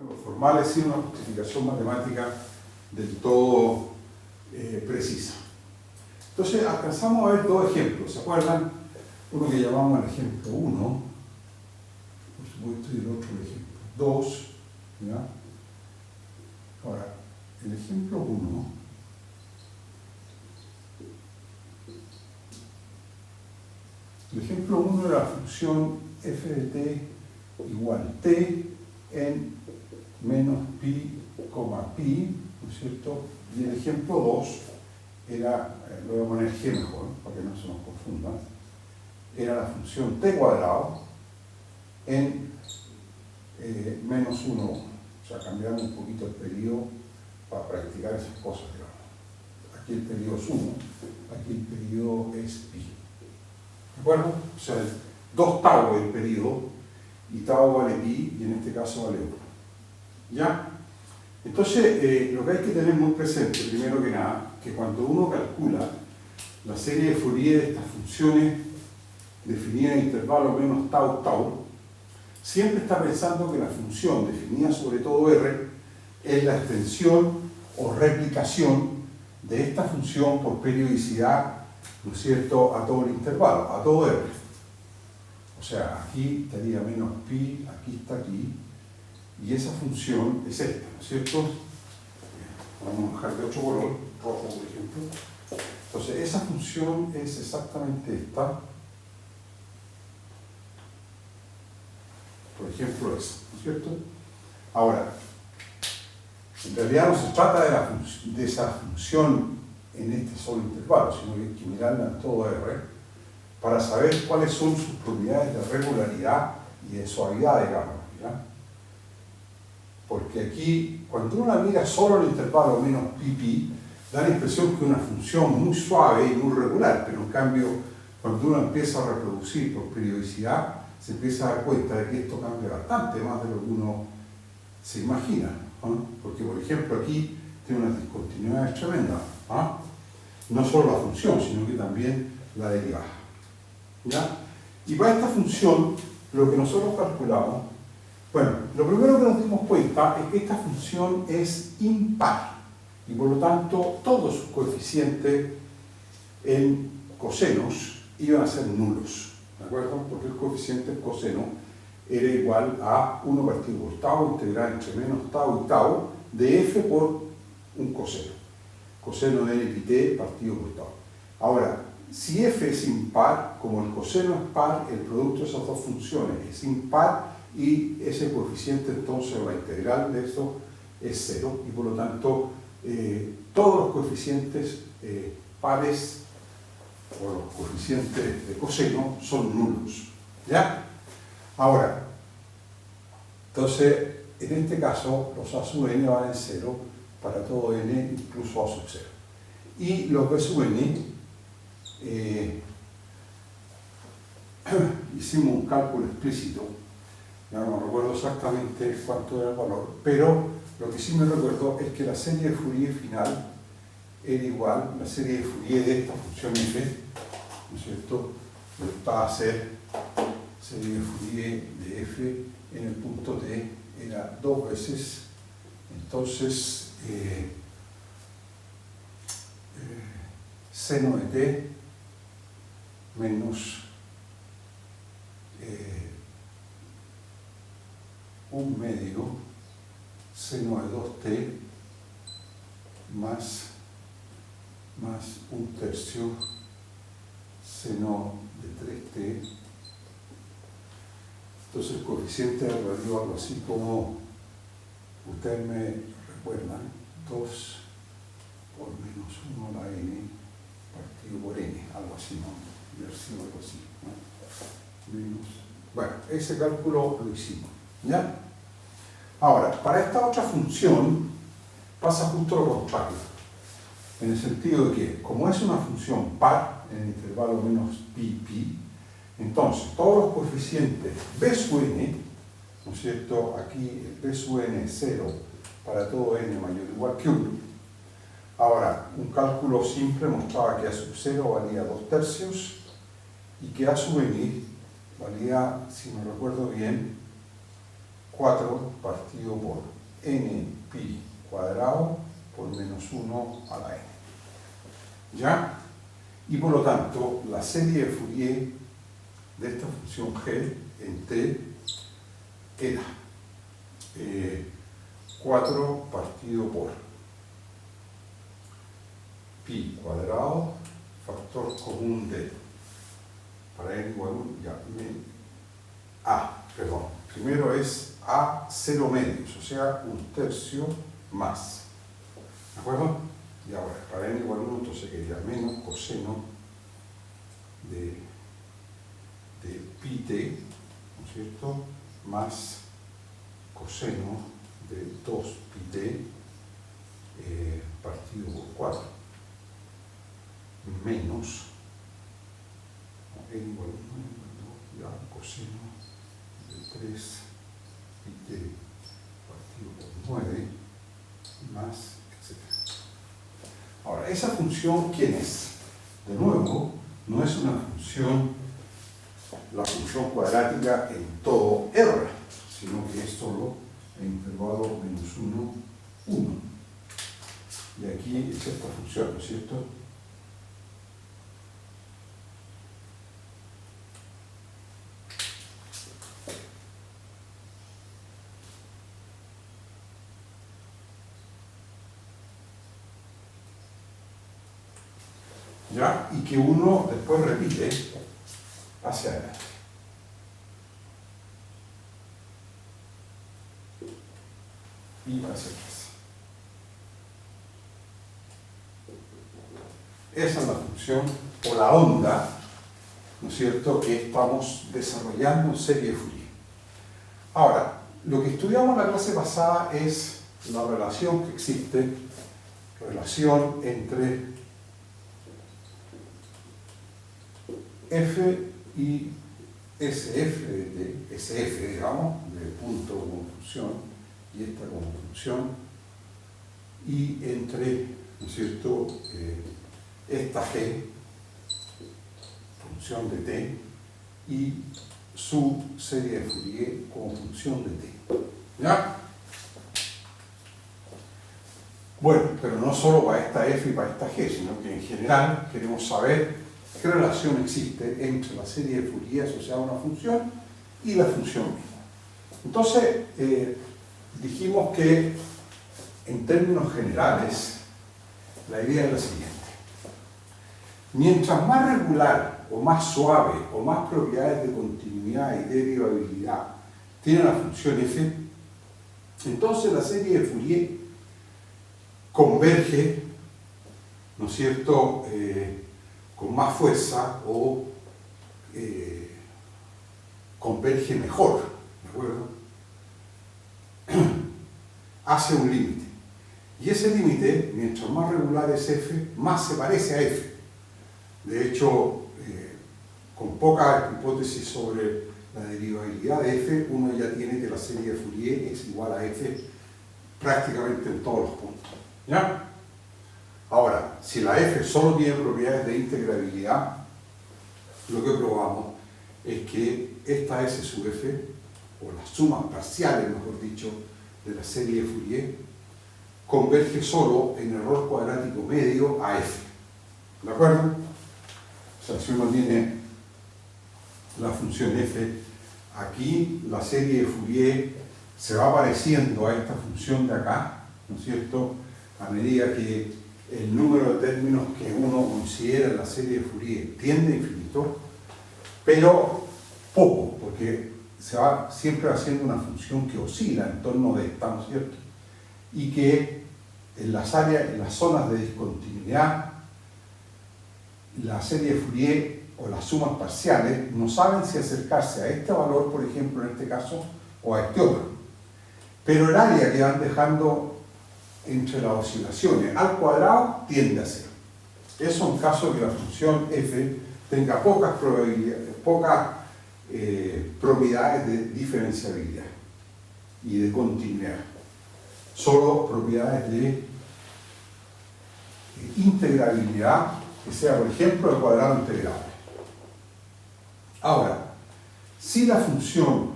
cálculos formales sin una justificación matemática del todo precisa. Entonces alcanzamos a ver dos ejemplos, ¿se acuerdan? Uno que llamamos el ejemplo 1, por supuesto, y el otro el ejemplo 2, ¿ya? Ahora, el ejemplo 1, el ejemplo 1 era la función f de t igual t en menos pi, pi, ¿no es cierto? Y el ejemplo 2 era, lo voy a poner g mejor, para que no se nos confunda, era la función t cuadrado en menos 1, 1. O sea, cambiamos un poquito el periodo para practicar esas cosas, digamos. Aquí el periodo es 1, aquí el periodo es pi. ¿De acuerdo? O sea, 2 tau es el periodo, y tau vale pi, y en este caso vale 1. ¿Ya? Entonces, lo que hay que tener muy presente, primero que nada, que cuando uno calcula la serie de Fourier de estas funciones definidas en intervalo menos tau, tau, siempre está pensando que la función definida sobre todo R es la extensión o replicación de esta función por periodicidad, ¿no es cierto?, a todo el intervalo, a todo R. O sea, aquí estaría menos pi, aquí está aquí, y esa función es esta, ¿no es cierto? Vamos a dejar de otro color, rojo por ejemplo. Entonces, esa función es exactamente esta. Por ejemplo, esa, ¿no es cierto? Ahora, en realidad no se trata de esa función en este solo intervalo, sino que hay que mirarla en todo R para saber cuáles son sus propiedades de regularidad y de suavidad, digamos, ¿ya? Porque aquí, cuando uno la mira solo el intervalo menos pi, da la impresión que es una función muy suave y muy regular, pero en cambio, cuando uno empieza a reproducir por periodicidad, se empieza a dar cuenta de que esto cambia bastante más de lo que uno se imagina, ¿no? Porque, por ejemplo, aquí tiene unas discontinuidades tremendas, ¿no? No solo la función, sino que también la derivada, ¿ya? Y para esta función, lo que nosotros calculamos, bueno, lo primero que nos dimos cuenta es que esta función es impar, y por lo tanto todos sus coeficientes en cosenos iban a ser nulos, ¿de acuerdo? Porque el coeficiente en coseno era igual a 1 partido por tau, integral entre menos tau y tau, de f por un coseno. Coseno de n pi t partido por tau. Ahora, si f es impar, como el coseno es par, el producto de esas dos funciones es impar, y ese coeficiente entonces, la integral de eso, es 0, y por lo tanto, todos los coeficientes pares, o los coeficientes de coseno, son nulos, ¿ya? Ahora, entonces, en este caso, los a sub n valen 0 para todo n, incluso a sub 0. Y los b sub n, hicimos un cálculo explícito, ya no recuerdo exactamente cuánto era el valor, pero lo que sí me recuerdo es que la serie de Fourier final era igual, la serie de Fourier de esta función f, ¿no es cierto?, va a ser serie de Fourier de f en el punto t, era 2 veces, entonces, seno de t menos 1/2 seno de 2t más 1/3 seno de 3t. Entonces el coeficiente de radio algo así como, ustedes me recuerdan, 2 por menos 1 a la n partido por n, algo así, ¿no? Y algo así, ¿no? Menos. Bueno, ese cálculo lo hicimos, ¿ya? Ahora, para esta otra función pasa justo lo contrario, en el sentido de que, como es una función par en el intervalo menos pi, entonces todos los coeficientes b sub n, ¿no es cierto? Aquí el b sub n es 0 para todo n mayor o igual que 1. Ahora, un cálculo simple mostraba que a sub 0 valía 2/3 y que a sub n valía, si me recuerdo bien, 4 partido por n pi cuadrado por menos 1 a la n. ¿Ya? Y por lo tanto, la serie de Fourier de esta función g en t era 4 partido por pi cuadrado, factor común de, para n igual a 1, primero es a 0 medios, o sea, 1/3 más. ¿De acuerdo? Y ahora, para n igual a 1, entonces quedaría menos coseno de pi t, ¿no es cierto?, más coseno de 2 pi t partido por 4, menos n igual a 1, ya, coseno de 3 pi t partido por 9, más, etc. Ahora, esa función, ¿quién es? De nuevo, no es una función, la función cuadrática en todo R, sino que es solo en intervalo menos 1, 1. Y aquí es esta función, ¿no es cierto? ¿Ya? Y que uno después repite hacia adelante. Y hacia atrás. Esa es la función o la onda, ¿no es cierto?, que estamos desarrollando en serie de Fourier. Ahora, lo que estudiamos en la clase pasada es la relación que existe, relación entre f y SF, digamos, de punto como función, y esta como función, y entre, ¿no es cierto?, esta g, función de t, y su serie de Fourier como función de t. ¿Ya? Bueno, pero no solo para esta f y para esta g, sino que en general queremos saber qué relación existe entre la serie de Fourier asociada a una función y la función misma. Entonces, dijimos que en términos generales la idea es la siguiente: mientras más regular o más suave o más propiedades de continuidad y derivabilidad tiene la función f, entonces la serie de Fourier converge, ¿no es cierto?, con más fuerza o converge mejor, ¿de acuerdo?, hacia un límite. Y ese límite, mientras más regular es f, más se parece a f. De hecho, con pocas hipótesis sobre la derivabilidad de f, uno ya tiene que la serie de Fourier es igual a f prácticamente en todos los puntos. ¿Ya? Ahora, si la f solo tiene propiedades de integrabilidad, lo que probamos es que esta s sub f, o las sumas parciales, mejor dicho, de la serie de Fourier, converge solo en error cuadrático medio a f. ¿De acuerdo? O sea, si uno tiene la función f, aquí la serie de Fourier se va pareciendo a esta función de acá, ¿no es cierto?, a medida que el número de términos que uno considera en la serie de Fourier tiende a infinito, pero poco, porque se va siempre haciendo una función que oscila en torno de esta, ¿no es cierto?, y que en las áreas, en las zonas de discontinuidad, la serie de Fourier o las sumas parciales no saben si acercarse a este valor, por ejemplo, en este caso, o a este otro. Pero el área que van dejando entre las oscilaciones al cuadrado tiende a ser. Eso en caso de que la función f tenga pocas propiedades de diferenciabilidad y de continuidad. Solo propiedades de integrabilidad, que sea, por ejemplo, el cuadrado integrable. Ahora, si la función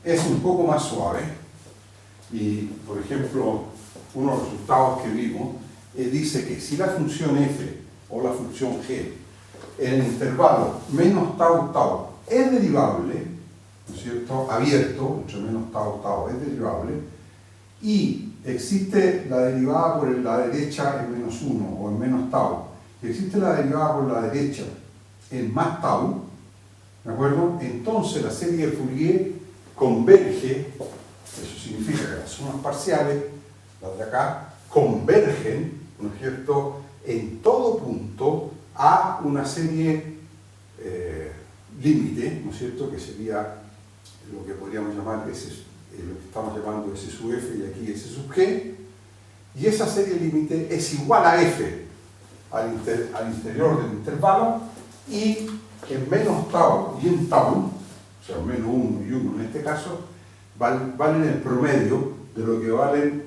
es un poco más suave y, por ejemplo, uno de los resultados que vimos dice que si la función f o la función g en el intervalo menos tau tau es derivable, ¿no es cierto?, abierto, entre menos tau tau es derivable, y existe la derivada por la derecha en menos 1 o en menos tau, y existe la derivada por la derecha en más tau, ¿de acuerdo? Entonces la serie de Fourier converge, eso significa que las sumas parciales, las de acá, convergen, ¿no es cierto?, en todo punto a una serie límite, ¿no es cierto?, que sería lo que podríamos llamar lo que estamos llamando S sub f y aquí S sub g, y esa serie límite es igual a f al interior del intervalo, y en menos tau y en tau, o sea, menos 1 y 1 en este caso, valen el promedio de lo que valen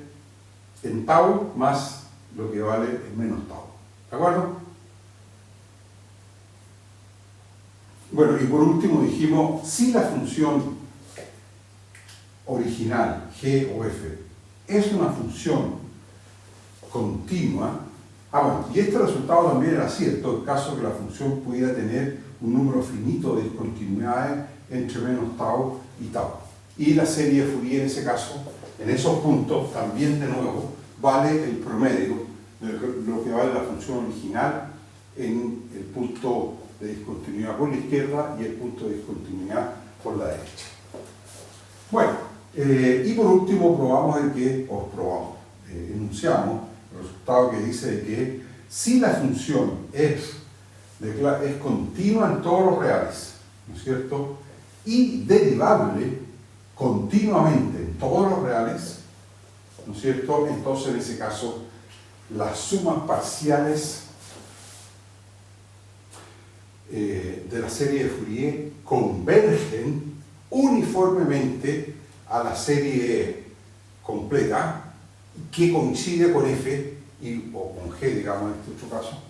en tau más lo que vale en menos tau. ¿De acuerdo? Bueno, y por último dijimos, si la función original, g o f, es una función continua, bueno, y este resultado también era cierto en caso que la función pudiera tener un número finito de discontinuidades entre menos tau y tau. Y la serie de Fourier en ese caso, en esos puntos, también de nuevo, vale el promedio de lo que vale la función original en el punto de discontinuidad por la izquierda y el punto de discontinuidad por la derecha. Bueno, y por último enunciamos el resultado que dice de que si la función es continua en todos los reales, ¿no es cierto?, y derivable continuamente en todos los reales, ¿no es cierto?, entonces en ese caso las sumas parciales de la serie de Fourier convergen uniformemente a la serie completa que coincide con f o con g, digamos en este otro caso,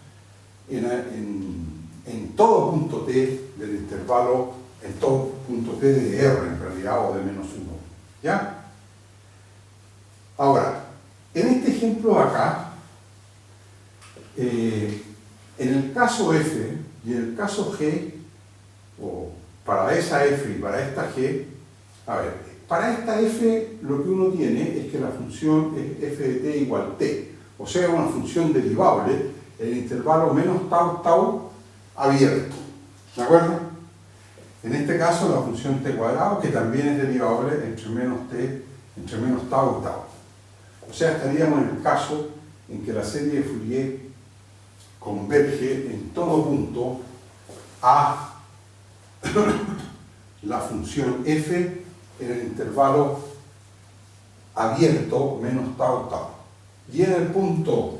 en todo punto t del intervalo, en todo punto t de r en realidad, o de menos 1. ¿Ya? Ahora, en este ejemplo de acá, en el caso f y en el caso g, o para esa f y para esta g, a ver, para esta f lo que uno tiene es que la función es f de t igual t, o sea, una función derivable en el intervalo menos tau tau abierto, ¿de acuerdo? En este caso la función t cuadrado, que también es derivable entre menos tau y tau. O sea, estaríamos en el caso en que la serie de Fourier converge en todo punto a la función f en el intervalo abierto menos tau tau. Y en el punto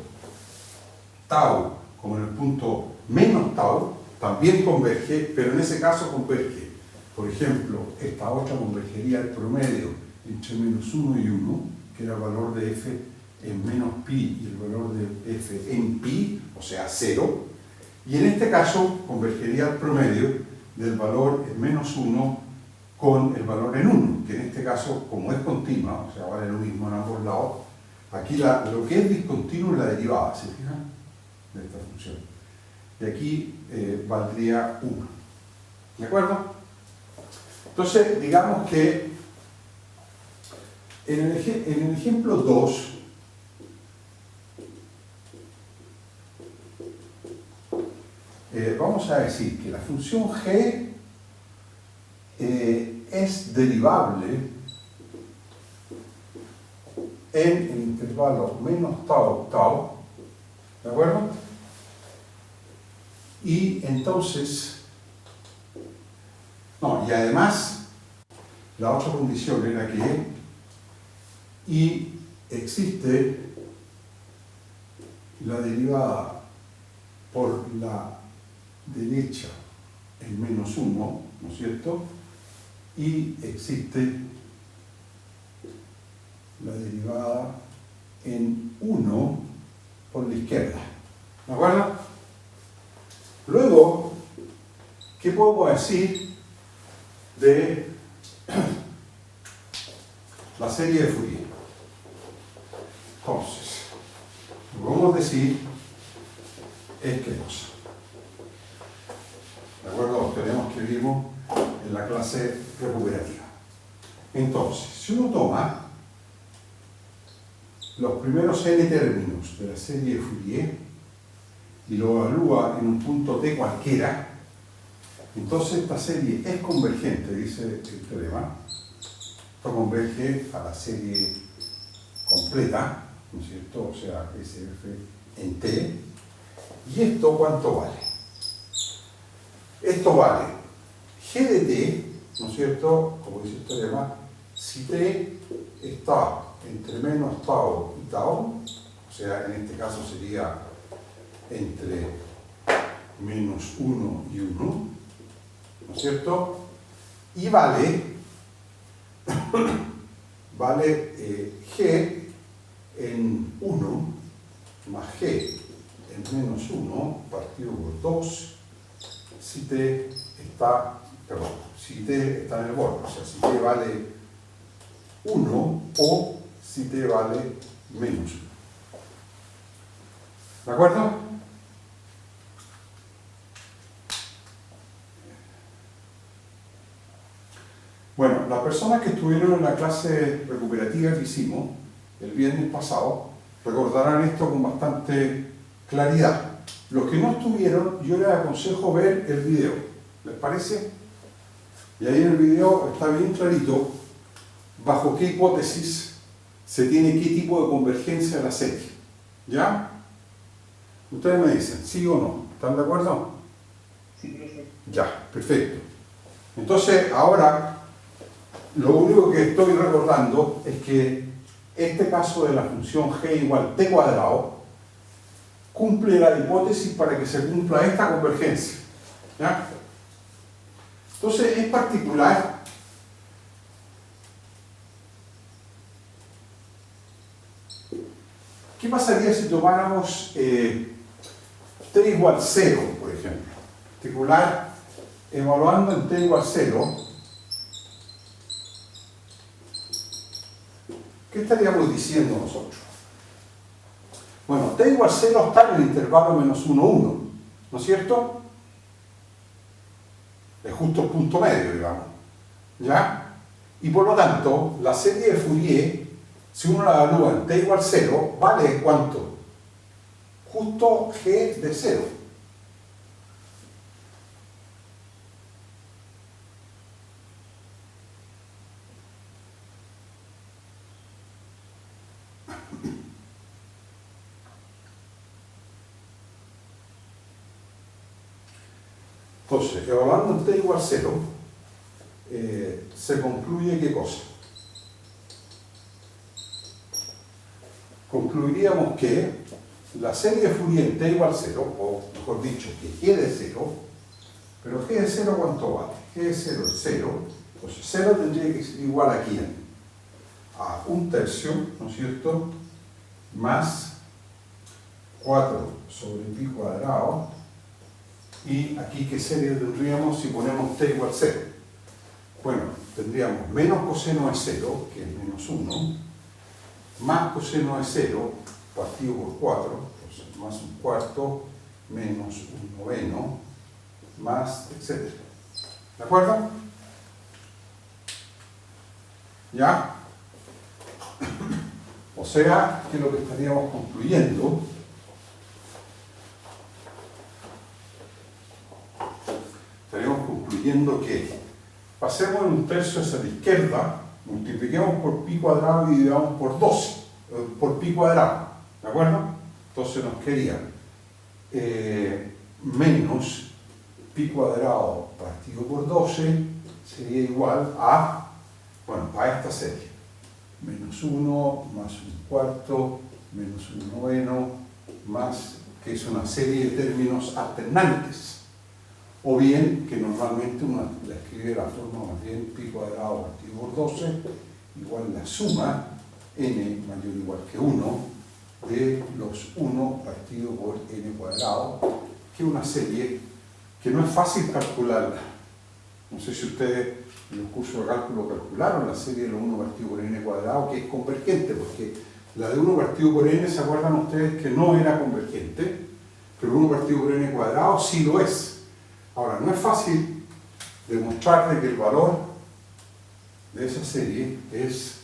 tau, como en el punto menos tau, también converge, pero en ese caso converge. Por ejemplo, esta otra convergería al promedio entre menos 1 y 1, que era el valor de f en menos pi y el valor de f en pi, o sea, 0. Y en este caso convergería al promedio del valor en menos 1 con el valor en 1, que en este caso, como es continua, o sea, vale lo mismo en ambos lados, aquí lo que es discontinuo es la derivada, ¿se fijan? De esta función. Y aquí valdría 1. ¿De acuerdo? Entonces, digamos que en el ejemplo 2, vamos a decir que la función g es derivable en el intervalo menos tau tau, ¿de acuerdo? Y entonces, y además, la otra condición era que y existe la derivada por la derecha en menos 1, ¿no es cierto? Y existe la derivada en 1 por la izquierda. ¿De acuerdo? Luego, ¿qué podemos decir de la serie de Fourier. Entonces, lo que vamos a decir es qué cosa. ¿De acuerdo a los teoremas que vimos en la clase recuperativa? Entonces, si uno toma los primeros n términos de la serie de Fourier y lo evalúa en un punto t cualquiera, entonces esta serie es convergente, dice el teorema. Esto converge a la serie completa, ¿no es cierto? O sea, SF en t. ¿Y esto cuánto vale? Esto vale g de t, ¿no es cierto? Como dice el teorema, si t está entre menos tau y tau, o sea, en este caso sería entre menos 1 y 1, ¿no es cierto? Y vale, g en 1 más g en menos 1 partido por 2 si t está, si t está en el borde, o sea, si t vale 1 o si t vale menos 1. ¿De acuerdo? Bueno, las personas que estuvieron en la clase recuperativa que hicimos el viernes pasado recordarán esto con bastante claridad. Los que no estuvieron, yo les aconsejo ver el video. ¿Les parece? Y ahí en el video está bien clarito bajo qué hipótesis se tiene qué tipo de convergencia de la serie. ¿Ya? Ustedes me dicen, ¿sí o no? ¿Están de acuerdo? Sí, profe. Ya, perfecto. Entonces, ahora, lo único que estoy recordando es que este caso de la función g igual t cuadrado cumple la hipótesis para que se cumpla esta convergencia. ¿Ya? Entonces, es particular. ¿Qué pasaría si tomáramos t igual 0, por ejemplo? Particular, evaluando en t igual 0, ¿qué estaríamos diciendo nosotros? Bueno, t igual 0 está en el intervalo menos 1, 1, ¿no es cierto? Es justo el punto medio, digamos. ¿Ya? Y por lo tanto, la serie de Fourier, si uno la evalúa en t igual 0, vale ¿cuánto? Justo g de 0. Entonces, evaluando en t igual 0, se concluye ¿qué cosa? Concluiríamos que la serie de Fourier en t igual 0, o mejor dicho, que g de 0, pero g de 0 ¿cuánto vale? G de 0 es 0, entonces 0 tendría que ser igual a ¿quién? A 1/3, ¿no es cierto? Más 4 sobre pi cuadrado, y aquí ¿qué serie tendríamos si ponemos t igual 0? Bueno, tendríamos menos coseno de 0, que es menos 1, más coseno de 0 partido por 4, entonces más un cuarto, menos un noveno, más, etc. ¿De acuerdo? ¿Ya? O sea, que lo que estaríamos concluyendo que pasemos en 1/3 hacia la izquierda, multipliquemos por pi cuadrado y dividamos por 12, por pi cuadrado, ¿de acuerdo? Entonces nos quería menos pi cuadrado partido por 12 sería igual a, bueno, a esta serie, menos 1 más un cuarto, menos un noveno, más, que es una serie de términos alternantes. O bien, que normalmente uno la escribe de la forma más bien pi cuadrado partido por 12 igual la suma n mayor o igual que 1 de los 1 partido por n cuadrado, que es una serie que no es fácil calcularla, No sé si ustedes en los cursos de cálculo calcularon la serie de los 1 partido por n cuadrado, que es convergente, porque la de 1 partido por n, ¿se acuerdan ustedes que no era convergente? Pero 1 partido por n cuadrado sí lo es. Ahora, no es fácil demostrar de que el valor de esa serie es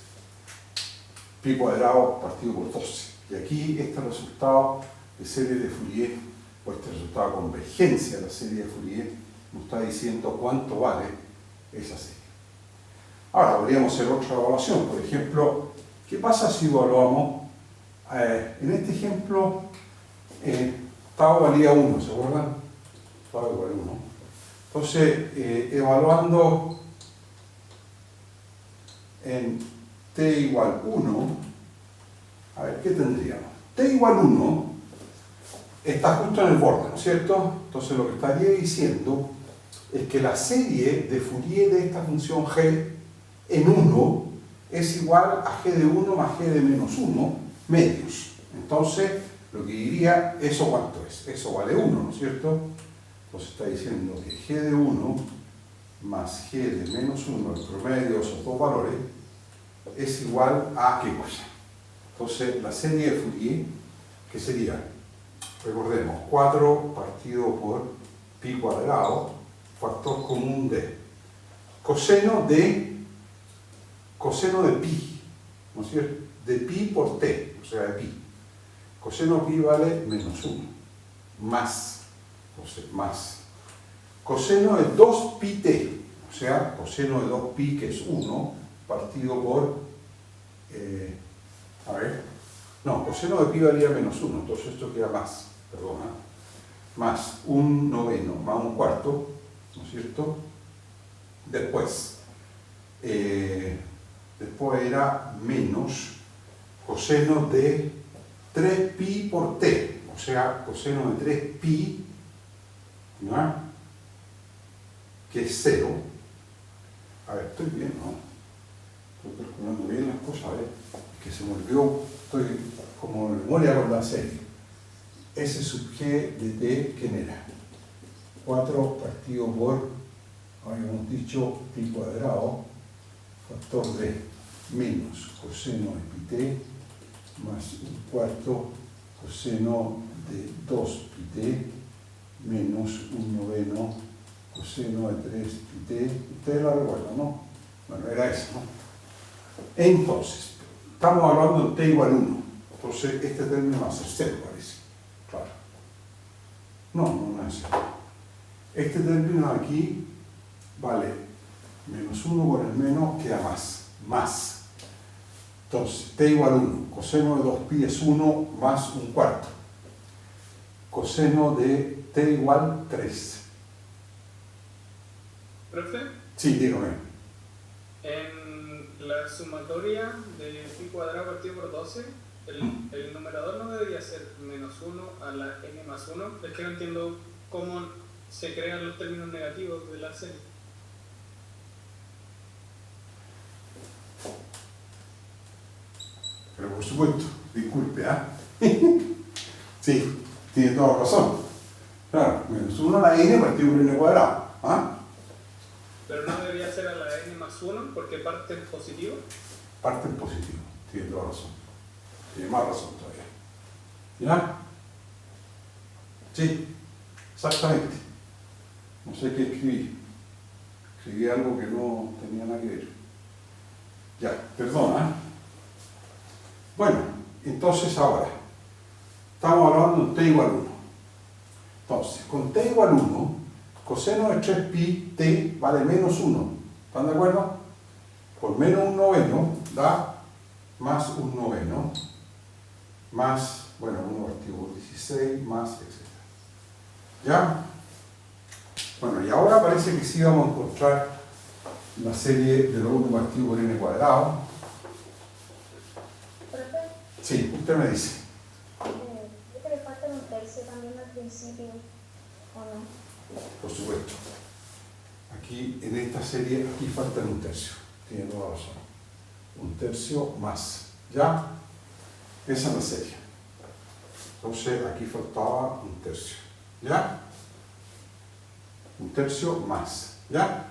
pi cuadrado partido por 12. Y aquí este resultado de serie de Fourier, o este resultado de convergencia de la serie de Fourier, nos está diciendo cuánto vale esa serie. Ahora, podríamos hacer otra evaluación. Por ejemplo, ¿qué pasa si evaluamos? En este ejemplo, tau valía 1, ¿se acuerdan? Tau igual 1. Entonces, evaluando en t igual 1, a ver, ¿qué tendríamos? T igual 1 está justo en el borde, ¿no es cierto? Entonces lo que estaría diciendo es que la serie de Fourier de esta función g en 1 es igual a g de 1 más g de menos 1 medios. Entonces, lo que diría, ¿eso cuánto es? Eso vale 1, ¿no es cierto? Entonces está diciendo que g de 1 más g de menos 1, el promedio de esos dos valores, es igual a ¿qué cosa? Entonces, la serie de Fourier, que sería, recordemos, 4 partido por pi cuadrado, factor común de coseno de pi, ¿no es cierto? De pi por t, o sea, de pi. Coseno pi vale menos 1, más, entonces, más. Coseno de 2 pi t, o sea, coseno de 2 pi, que es 1, partido por, a ver, no, coseno de pi valía menos 1, entonces esto queda más, perdona, más un noveno, más un cuarto, ¿no es cierto? Después era menos coseno de 3pi por t, o sea, coseno de 3pi, ¿no? Que es 0. A ver, estoy bien, ¿no? Estoy calculando bien las cosas, a ver, que se me olvidó, estoy como en memoria con la serie. S sub g de t, ¿quién era? 4 partido por, habíamos dicho, pi cuadrado, factor de menos coseno de pi t, más un cuarto coseno de 2 pi t, menos un noveno coseno de 3 pi t. Ustedes la recuerdan, ¿no? Bueno, era eso, ¿no? Entonces, estamos hablando de t igual 1. Entonces, este término va a ser 0, parece. Claro. No es 0. Este término aquí vale menos 1 por el menos, queda más. Entonces, t igual 1. Coseno de 2pi es 1 más un cuarto. Coseno de t igual 3. ¿Profe? Sí, dígame. En la sumatoria de pi cuadrado partido por 12, el numerador no debería ser menos 1 a la n más 1. Es que no entiendo cómo se crean los términos negativos de la serie. Pero por supuesto, disculpe, ¿ah? Sí, tiene toda razón. Claro, menos 1 a la n partido por n cuadrado. ¿Ah? Pero no debería ser a la n más 1 porque parte en positivo. Parte en positivo, tiene toda razón. Tiene más razón todavía. ¿Ya? Sí, exactamente. No sé qué escribí. Escribí algo que no tenía nada que ver. Ya, perdona. Bueno, entonces ahora, estamos hablando de t igual 1. Entonces, con t igual 1, coseno de 3pi t vale menos 1. ¿Están de acuerdo? Por menos un noveno da más un noveno, más, bueno, 1 partido por 16, más, etc. ¿Ya? Bueno, y ahora parece que sí vamos a encontrar la serie de los 1 partido por n cuadrado. ¿Profe? Sí, usted me dice. Creo que le falta un tercio también al principio, ¿o no? Por supuesto. Aquí, en esta serie, aquí falta un tercio. Tiene toda razón. Un tercio más. ¿Ya? Esa es la serie. Entonces, aquí faltaba un tercio. ¿Ya? Un tercio más. ¿Ya?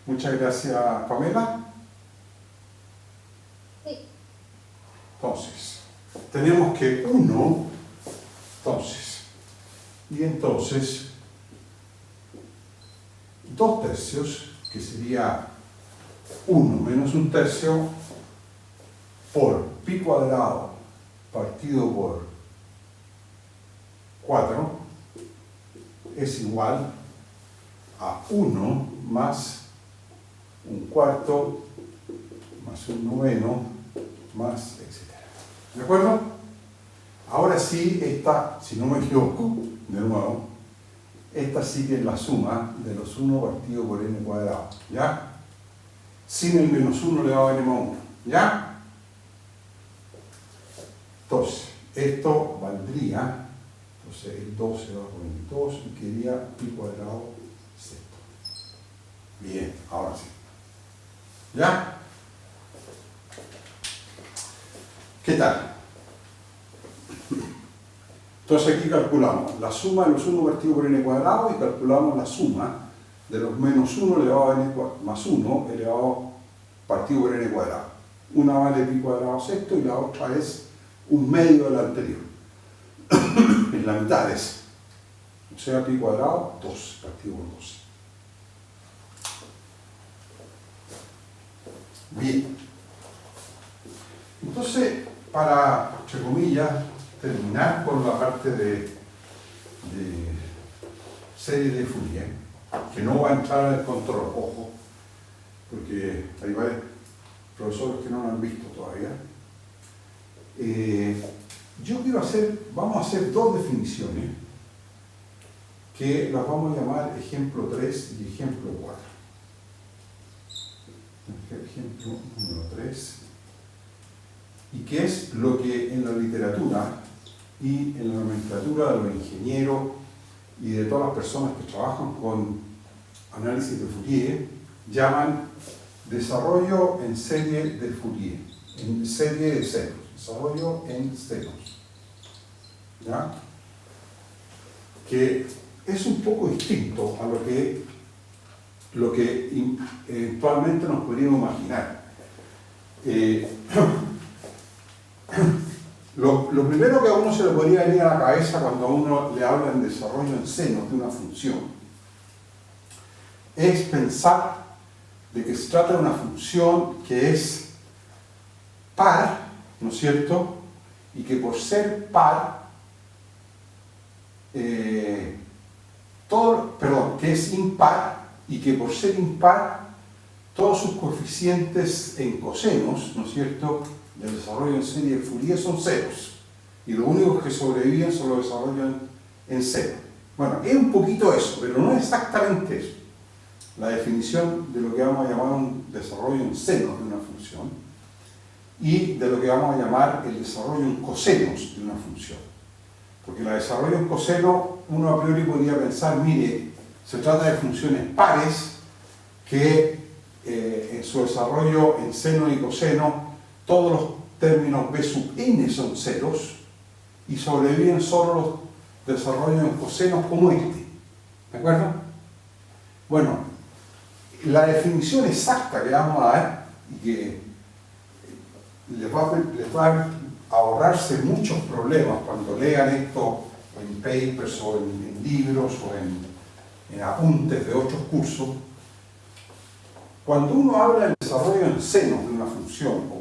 Muchas gracias, Pamela. Sí. Entonces, tenemos que 1, entonces 2/3, que sería 1 menos 1/3 por pi cuadrado partido por 4 es igual a 1 más 1/4 más 1/9 más etc. ¿De acuerdo? Ahora sí, esta, si no me equivoco, de nuevo, esta sí que es la suma de los 1 partido por n cuadrado, ¿ya? Sin el menos 1 elevado a n más 1, ¿ya? Entonces, esto valdría, entonces el 2 elevado por n 2 y quedaría pi cuadrado sexto. Bien, ahora sí. ¿Ya? ¿Qué tal? Entonces aquí calculamos la suma de los 1 partido por n cuadrado y calculamos la suma de los menos 1 elevado a n más 1 elevado partido por n cuadrado. Una vale pi cuadrado sexto y la otra es 1/2 de la anterior. Es la mitad de esa. O sea, pi cuadrado 2 partido por 12. Bien. Entonces, para, entre comillas, terminar con la parte de serie de Fourier, que no va a entrar en el control, ojo, porque hay varios profesores que no lo han visto todavía. Vamos a hacer 2 definiciones que las vamos a llamar ejemplo 3 y ejemplo 4. Ejemplo número 3. Y que es lo que en la literatura y en la nomenclatura de los ingenieros y de todas las personas que trabajan con análisis de Fourier llaman desarrollo en serie de Fourier, en serie de ceros, desarrollo en ceros, ¿ya? Que es un poco distinto a lo que eventualmente nos podríamos imaginar. Lo primero que a uno se le podría venir a la cabeza cuando a uno le hablan de desarrollo en seno de una función es pensar de que se trata de una función que es par, ¿no es cierto? Y que por ser par, que es impar y que por ser impar todos sus coeficientes en cosenos, ¿no es cierto?, del desarrollo en serie de Fourier son ceros. Y los únicos que sobreviven son los desarrollos en cero. Bueno, es un poquito eso, pero no exactamente eso. La definición de lo que vamos a llamar un desarrollo en seno de una función y de lo que vamos a llamar el desarrollo en cosenos de una función. Porque la desarrollo en coseno, uno a priori podría pensar, mire, se trata de funciones pares que en su desarrollo en seno y coseno todos los términos b sub n son ceros y sobreviven solo los desarrollos en cosenos como este. ¿De acuerdo? Bueno, la definición exacta que vamos a dar y que les va a ahorrarse muchos problemas cuando lean esto en papers o en libros o en apuntes de otros cursos. Cuando uno habla del desarrollo en senos de una función o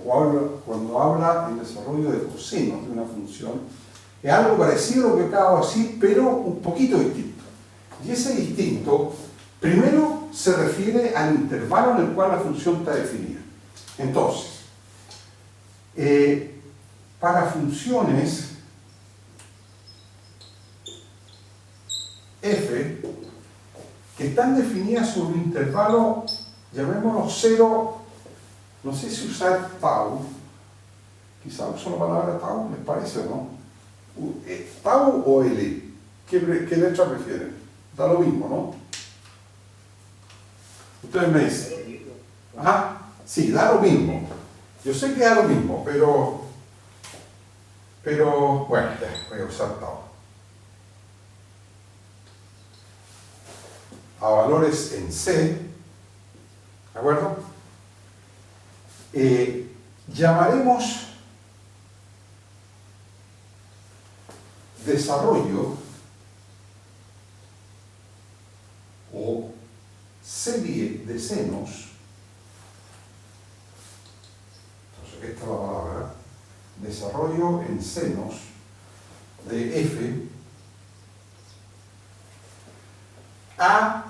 cuando habla del desarrollo de cosenos de una función, es algo parecido a lo que acabo de decir, pero un poquito distinto. Y ese distinto, primero, se refiere al intervalo en el cual la función está definida. Entonces, para funciones f que están definidas sobre un intervalo, llamémoslo 0, no sé si usar tau, quizá uso la palabra tau, ¿les parece o no? ¿Tau o L? ¿Qué letra prefieren? Da lo mismo, ¿no? Ustedes me dicen. Ajá, sí, da lo mismo. Yo sé que da lo mismo, pero bueno, ya, voy a usar tau. A valores en C, ¿De acuerdo? Llamaremos desarrollo o serie de senos. Entonces, esta es la palabra, desarrollo en senos de F a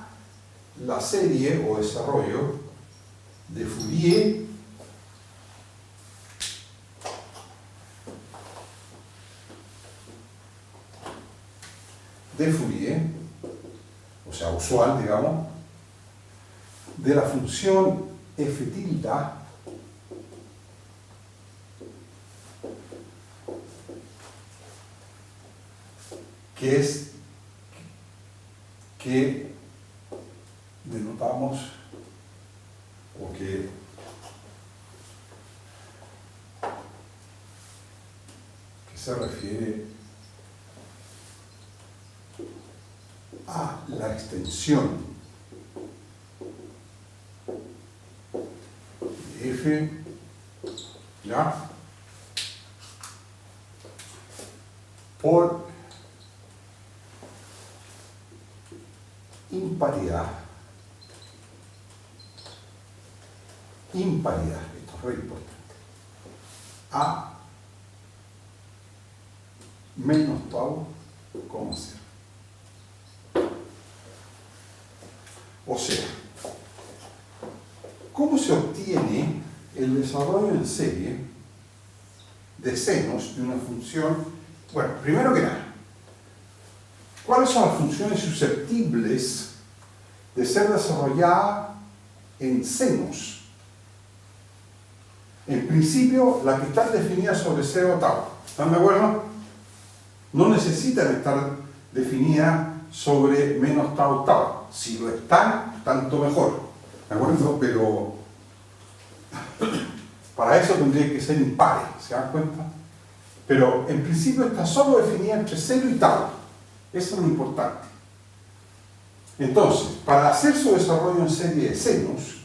la serie o desarrollo de Fourier o sea, usual, digamos, de la función f tilde que denotamos o que se refiere a la extensión de F, ¿ya?, por imparidad, esto es muy importante, a menos tau, ¿cómo ser? O sea, ¿cómo se obtiene el desarrollo en serie de senos de una función? Bueno, primero que nada, ¿cuáles son las funciones susceptibles de ser desarrolladas en senos? En principio, las que están definidas sobre 0 tau. ¿Están de acuerdo? No necesitan estar definidas sobre menos tau tau. Si lo están, tanto mejor. ¿De acuerdo? Pero para eso tendría que ser impares, ¿se dan cuenta? Pero en principio está solo definida entre 0 y tau. Eso es lo importante. Entonces, para hacer su desarrollo en serie de senos,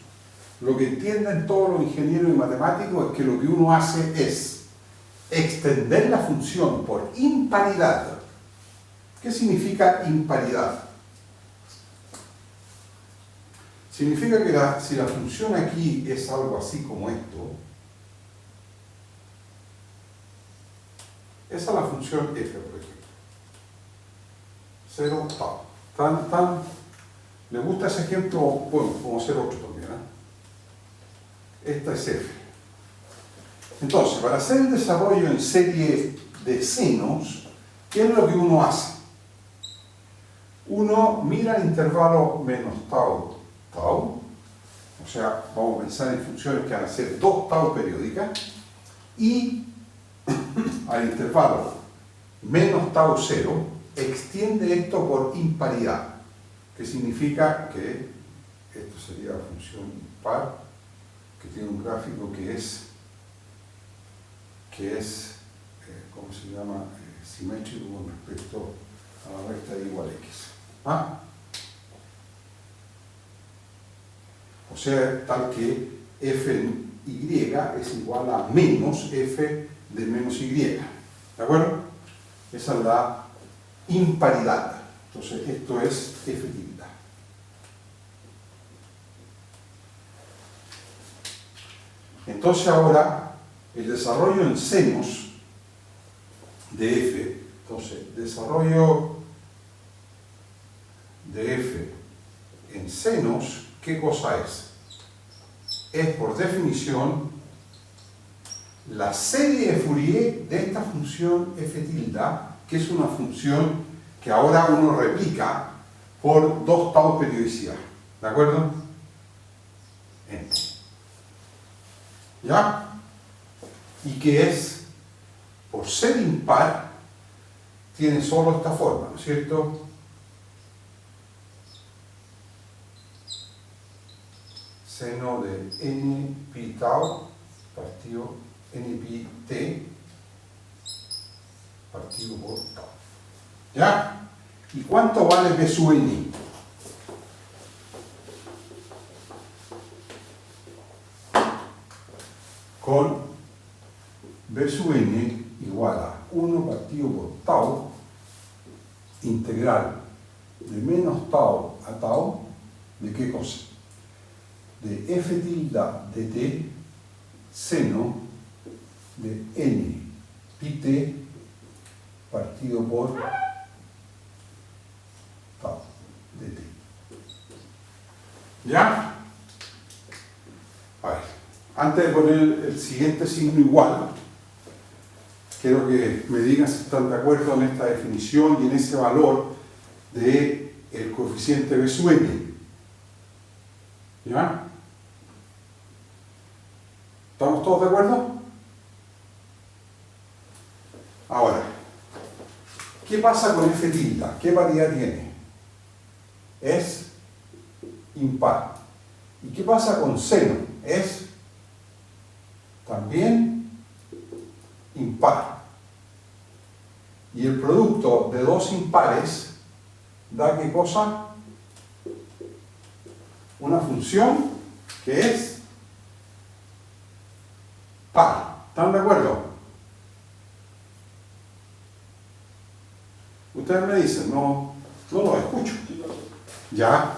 lo que entienden todos los ingenieros y matemáticos es que lo que uno hace es extender la función por imparidad. ¿Qué significa imparidad? Significa que si la función aquí es algo así como esto, esa es la función f, por ejemplo. 0 tau. ¿Les gusta ese ejemplo? Bueno, como hacer otro también, Esta es f. Entonces, para hacer el desarrollo en serie de senos, ¿qué es lo que uno hace? Uno mira el intervalo menos tau, o sea, vamos a pensar en funciones que van a ser 2 tau periódicas, y al intervalo menos tau 0, extiende esto por imparidad, que significa que esto sería la función impar, que tiene un gráfico que es ¿cómo se llama? Simétrico con respecto a la recta de igual a x. O sea, tal que f y es igual a menos f de menos y. ¿De acuerdo? Esa es la imparidad. Entonces, esto es f tilde. Entonces, ahora, el desarrollo en senos de f, entonces, desarrollo de f en senos, ¿qué cosa es? Es, por definición, la serie de Fourier de esta función f tilde, que es una función que ahora uno replica por 2 tau periodicidad. ¿De acuerdo? ¿Ya? Y que es, por ser impar, tiene solo esta forma, ¿no es cierto? Seno de n pi tau partido n pi t partido por tau. ¿Ya? ¿Y cuánto vale p sub n? partido por tau integral de menos tau a tau, ¿de qué cosa? De f tilde de t seno de n pi t partido por tau de t. ¿Ya? A ver, antes de poner el siguiente signo igual, quiero que me digan si están de acuerdo en esta definición y en ese valor del coeficiente B sub n. ¿Ya? ¿Estamos todos de acuerdo? Ahora, ¿qué pasa con f tilde? ¿Qué paridad tiene? Es impar. ¿Y qué pasa con seno? Es también impar. Y el producto de dos impares da ¿qué cosa? Una función que es par. ¿Están de acuerdo? Ustedes me dicen, no lo escucho. ¿Ya?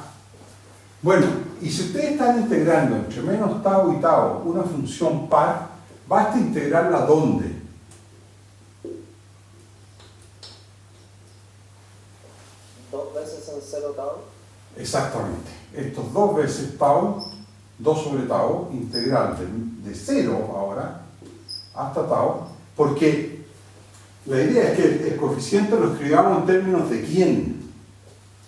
Bueno, y si ustedes están integrando entre menos tau y tau una función par, basta integrarla ¿dónde? Dos veces en 0 tau. Exactamente. Estos 2 veces tau, 2 sobre tau, integral de 0 ahora hasta tau, porque la idea es que el coeficiente lo escribamos en términos de quién,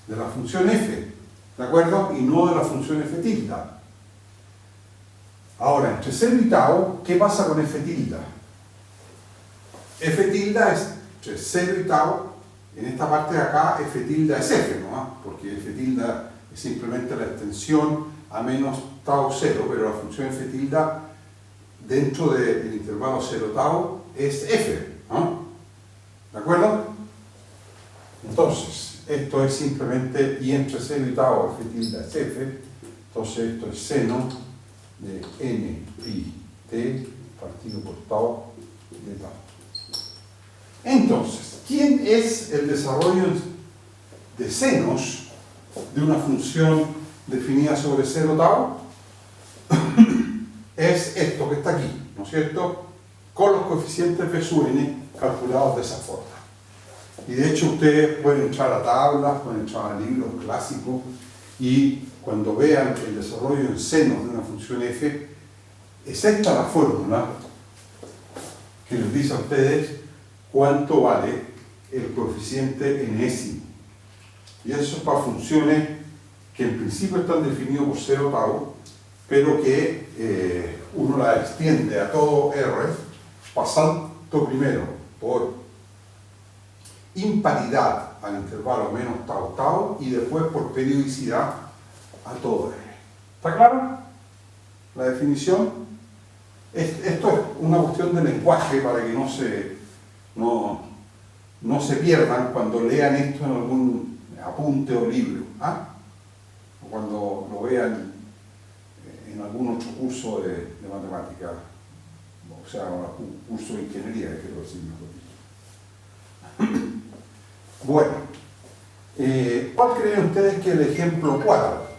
de la función f, ¿de acuerdo? Y no de la función f tilde. Ahora, entre 0 y tau, ¿qué pasa con f tilde? F tilde es entre 0 y tau. En esta parte de acá, f tilde es f, ¿no? Porque f tilde es simplemente la extensión a menos tau 0, pero la función f tilde dentro del intervalo 0 tau es f, ¿no? ¿De acuerdo? Entonces, esto es simplemente, y entre 0 y tau f tilde es f, entonces esto es seno de n pi t partido por tau de tau. Entonces, ¿quién es el desarrollo de senos de una función definida sobre 0 tau? Es esto que está aquí, ¿no es cierto? Con los coeficientes B sub n calculados de esa forma. Y de hecho ustedes pueden entrar a tablas, pueden entrar a libros clásicos y cuando vean el desarrollo en senos de una función f, es esta la fórmula que les dice a ustedes cuánto vale el coeficiente enésimo. Y eso es para funciones que en principio están definidas por 0 tau, pero que uno la extiende a todo R, pasando primero por imparidad al intervalo menos tau tau y después por periodicidad a todo R. ¿Está claro la definición? Esto es una cuestión de lenguaje para que no se pierdan cuando lean esto en algún apunte o libro, ¿ah? O cuando lo vean en algún otro curso de matemática, o sea, un curso de ingeniería, quiero decir mejor dicho. Bueno, ¿cuál creen ustedes que es el ejemplo 4?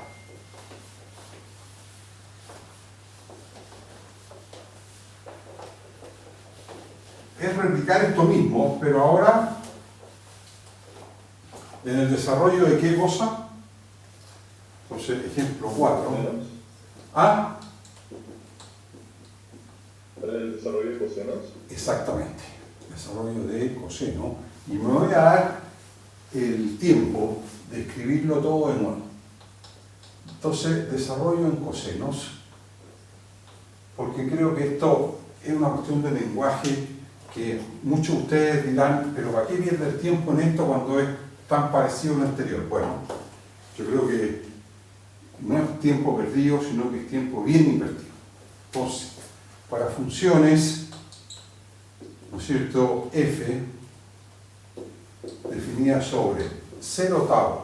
Es replicar esto mismo, pero ahora en el desarrollo de qué cosa. Entonces, ejemplo 4. ¿Ah? ¿Para el desarrollo de cosenos? Exactamente, desarrollo de coseno. Y me voy a dar el tiempo de escribirlo todo de nuevo. Entonces, desarrollo en cosenos, porque creo que esto es una cuestión de lenguaje que muchos de ustedes dirán, pero ¿para qué pierde el tiempo en esto cuando es tan parecido al anterior? Bueno, yo creo que no es tiempo perdido, sino que es tiempo bien invertido. Entonces, para funciones, ¿no es cierto?, f, definida sobre 0 tau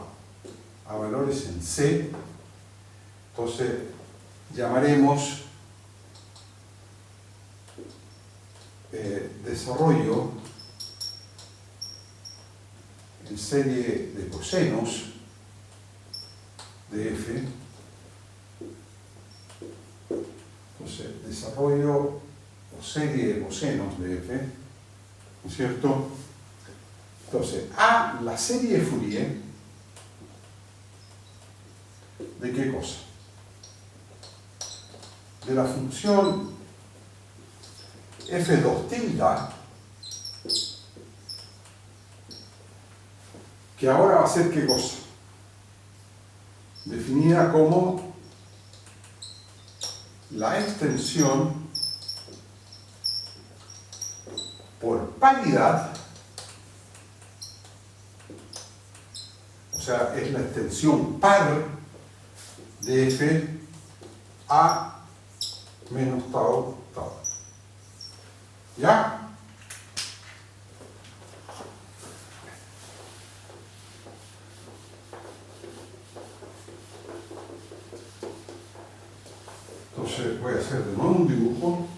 a valores en c, entonces llamaremos desarrollo en serie de cosenos de f. Entonces, desarrollo o serie de cosenos de f, ¿no es cierto? Entonces, A, la serie de Fourier, ¿de qué cosa? De la función f2 tilde, que ahora va a ser ¿qué cosa? Definida como la extensión por paridad, o sea, es la extensión par de f a menos tau tau. ¿Ya? Entonces voy a hacer de nuevo un dibujo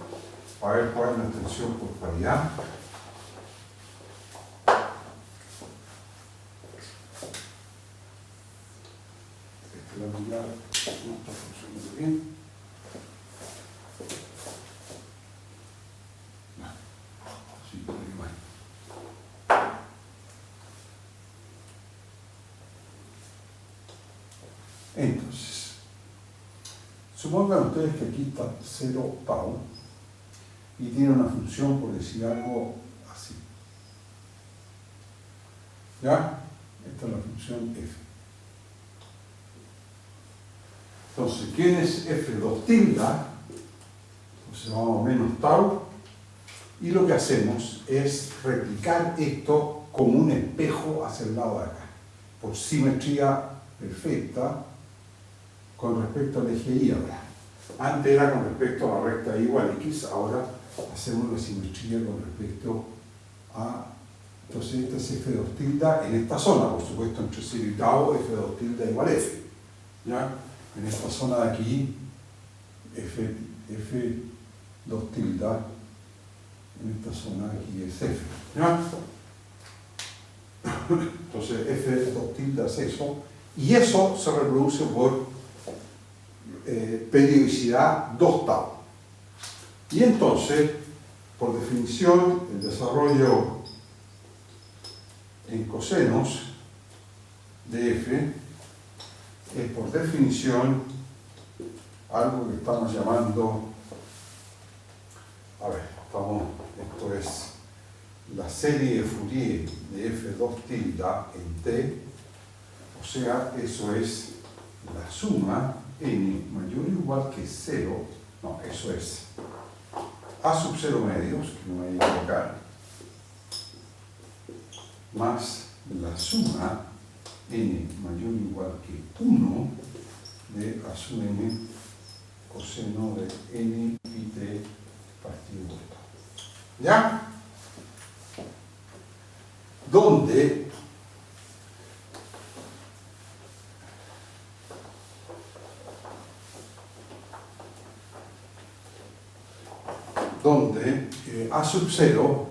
para ver cuál es la extensión por paridad. La unidad no está funcionando bien. Sí, pero igual. Entonces, supongan ustedes que aquí está 0 tau y tiene una función, por decir algo así. ¿Ya? Esta es la función f. Entonces, ¿quién es f2 tilde? Entonces vamos a menos tau. Y lo que hacemos es replicar esto como un espejo hacia el lado de acá, por simetría perfecta con respecto al eje Y ahora. Antes era con respecto a la recta Y igual X, ahora hacemos la simetría con respecto a... Entonces esta es f2 tilde en esta zona, por supuesto entre 0 y tau, f2 tilde igual f. ¿Ya? En esta zona de aquí, f2 tilde, en esta zona de aquí es f. ¿Ya? Entonces f2 tilde es eso, y eso se reproduce por periodicidad 2 tau. Y entonces, por definición, el desarrollo en cosenos de f es por definición algo que estamos llamando, esto es la serie de Fourier de f2 tilde en t, o sea, eso es la suma n mayor o igual que 0, no, eso es a sub 0 medios, que no me voy a equivocar, más la suma n mayor o igual que 1 de a sub n coseno de n pi t partido por tau. ¿Ya? Donde a sub 0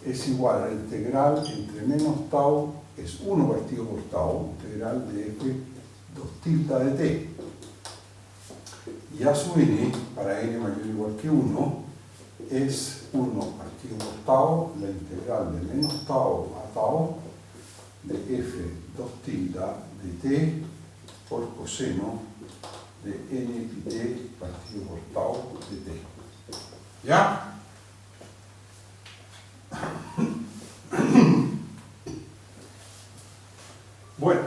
es igual a la integral entre menos tau es 1 partido por tau, integral de f2 tilde de t. Y a sub n, para n mayor o igual que 1, es 1 partido por tau, la integral de menos tau a tau de f2 tilde de t por coseno de n pi t partido por tau de t. ¿Ya? Bueno,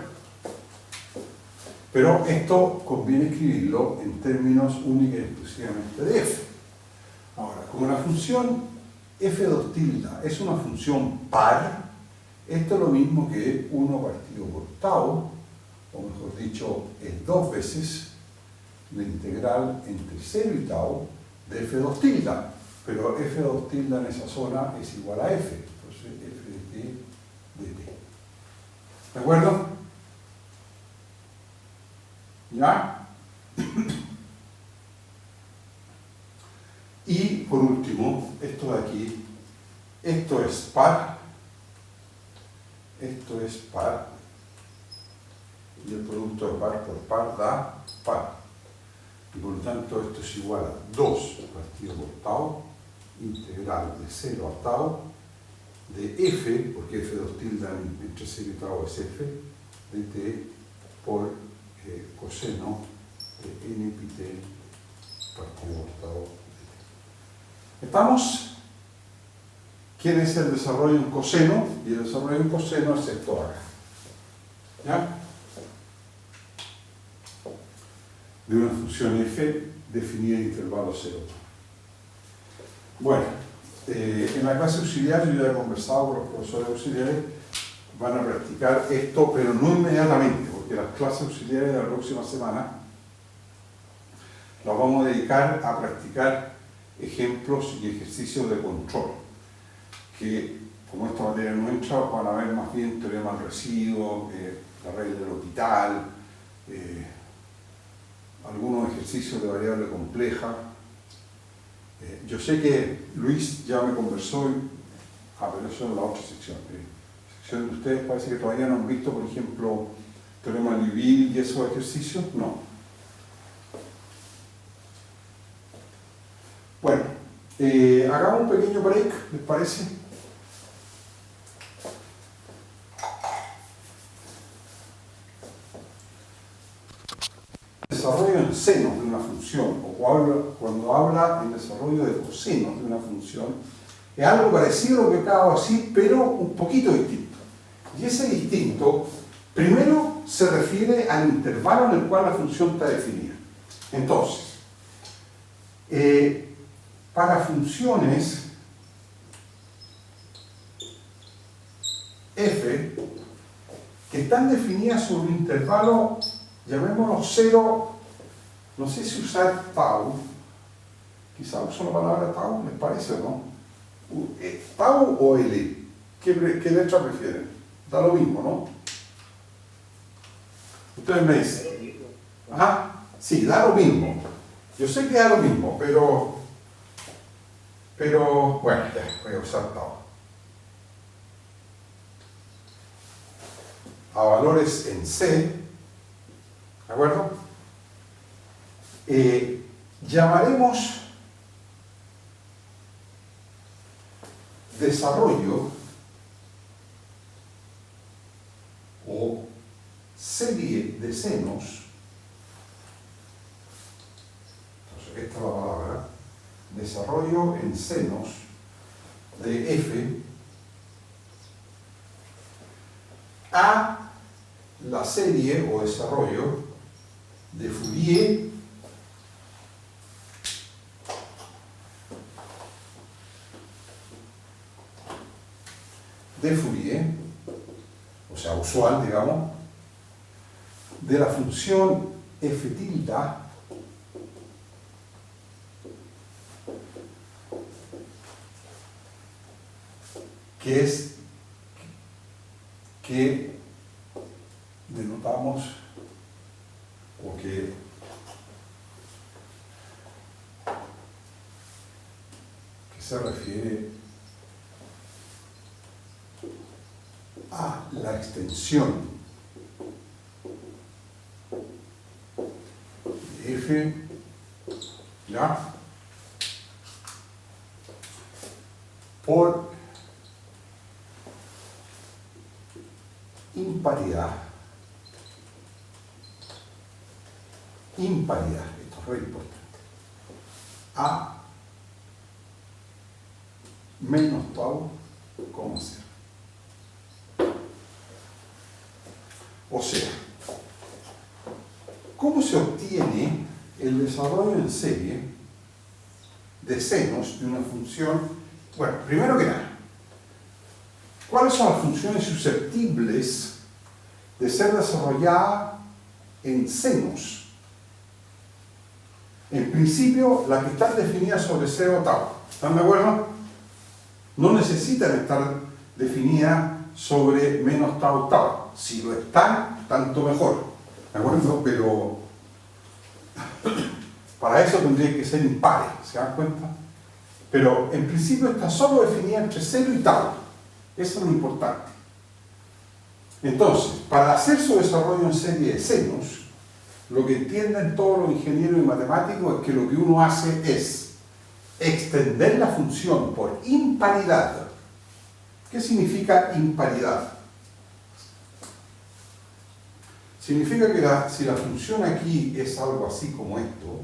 pero esto conviene escribirlo en términos única y exclusivamente de f. Ahora, como la función f2 tilde es una función par, esto es lo mismo que 1 partido por tau, o mejor dicho, es 2 veces la integral entre 0 y tau de f2 tilde, pero f2 tilde en esa zona es igual a f, entonces f de t de t. ¿De acuerdo? ¿Ya? Y por último, esto de aquí, esto es par, esto es par, y el producto de par por par da par. Y por lo tanto esto es igual a 2 partido por tau, integral de 0 a tau, de f, porque f2 tilde entre 0 y tau es f, de t por coseno de n pi t partido por tau. ¿Estamos? ¿Quién es el desarrollo en coseno? Y el desarrollo en coseno es esto de acá. ¿Ya? De una función f definida en intervalo 0. Bueno, en la clase auxiliar yo ya he conversado con los profesores auxiliares, van a practicar esto, pero no inmediatamente, porque las clases auxiliares de la próxima semana las vamos a dedicar a practicar ejemplos y ejercicios de control, que como esta materia no entra, van a ver más bien teorema del residuo, la regla del hospital, algunos ejercicios de variable compleja. Yo sé que Luis ya me conversó, pero eso es la otra sección. La sección de ustedes parece que todavía no han visto, por ejemplo, teorema de Liouville y esos ejercicios. No. Bueno, hagamos un pequeño break, ¿les parece? Desarrollo en senos de una función, o cuando habla en desarrollo de cosenos de una función, es algo parecido a lo que acabo de decir, pero un poquito distinto. Y ese distinto, primero se refiere al intervalo en el cual la función está definida. Entonces, para funciones f que están definidas sobre un intervalo, llamémoslo 0, no sé si usar tau, quizá uso la palabra tau, ¿les parece o no? ¿Tau o L? ¿Qué letra prefieren? Da lo mismo, ¿no? Ustedes me dicen. Ajá, sí, da lo mismo. Yo sé que da lo mismo, pero bueno, ya, voy a usar tau. A valores en C, ¿de acuerdo? Llamaremos desarrollo o serie de senos. Entonces, esta es la palabra. Desarrollo en senos de f a la serie o desarrollo de Fourier o sea, usual, digamos, de la función f tilde que denotamos o que se refiere a la extensión de f, ¿ya?, por imparidad, esto es muy importante, a menos tau, ¿cómo hacer? O sea, ¿cómo se obtiene el desarrollo en serie de senos de una función? Bueno, primero que nada, ¿cuáles son las funciones susceptibles de ser desarrolladas en senos? En principio, las que están definidas sobre 0 tau. ¿Están de acuerdo? No necesitan estar definidas sobre menos tau tau. Si lo están, tanto mejor. ¿De acuerdo? Pero para eso tendría que ser impares, ¿se dan cuenta? Pero en principio está solo definida entre 0 y tau. Eso es lo importante. Entonces, para hacer su desarrollo en serie de senos, lo que entienden todos los ingenieros y matemáticos es que lo que uno hace es extender la función por imparidad. ¿Qué significa imparidad? Significa que si la función aquí es algo así como esto,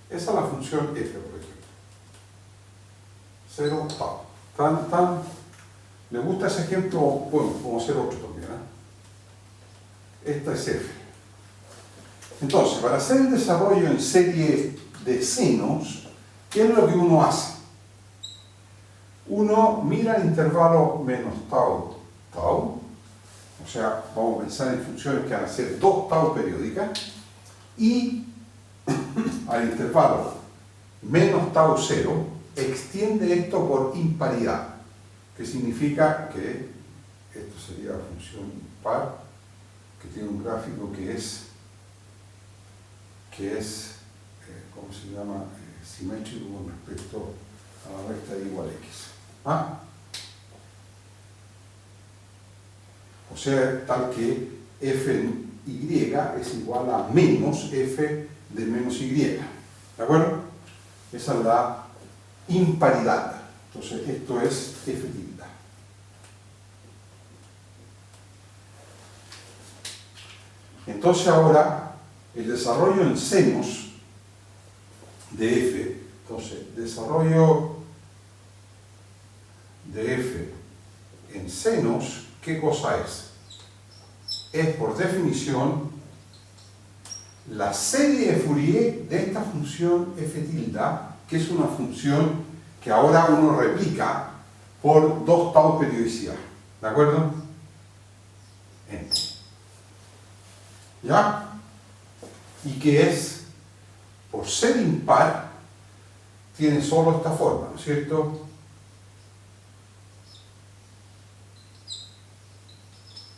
esa es la función f, por ejemplo. 0 tau. ¿Le gusta ese ejemplo? Bueno, podemos hacer otro también. Esta es f. Entonces, para hacer el desarrollo en serie de senos, ¿qué es lo que uno hace? Uno mira el intervalo menos tau, o sea, vamos a pensar en funciones que van a ser 2 tau periódicas, y al intervalo menos tau 0, extiende esto por imparidad, que significa que esto sería la función impar, que tiene un gráfico que es ¿cómo se llama? Simétrico con respecto a la recta de igual a x. ¿Ah? O sea, tal que f y es igual a menos f de menos y. ¿De acuerdo? Esa es la imparidad. Entonces, esto es f tilde. Entonces, ahora, el desarrollo en senos de f, entonces, desarrollo de f en senos, ¿qué cosa es? Es, por definición, la serie de Fourier de esta función f tilde, que es una función que ahora uno replica por 2 tau periodicidad. ¿De acuerdo? ¿Ya? Y que es, por ser impar, tiene solo esta forma, ¿no es cierto?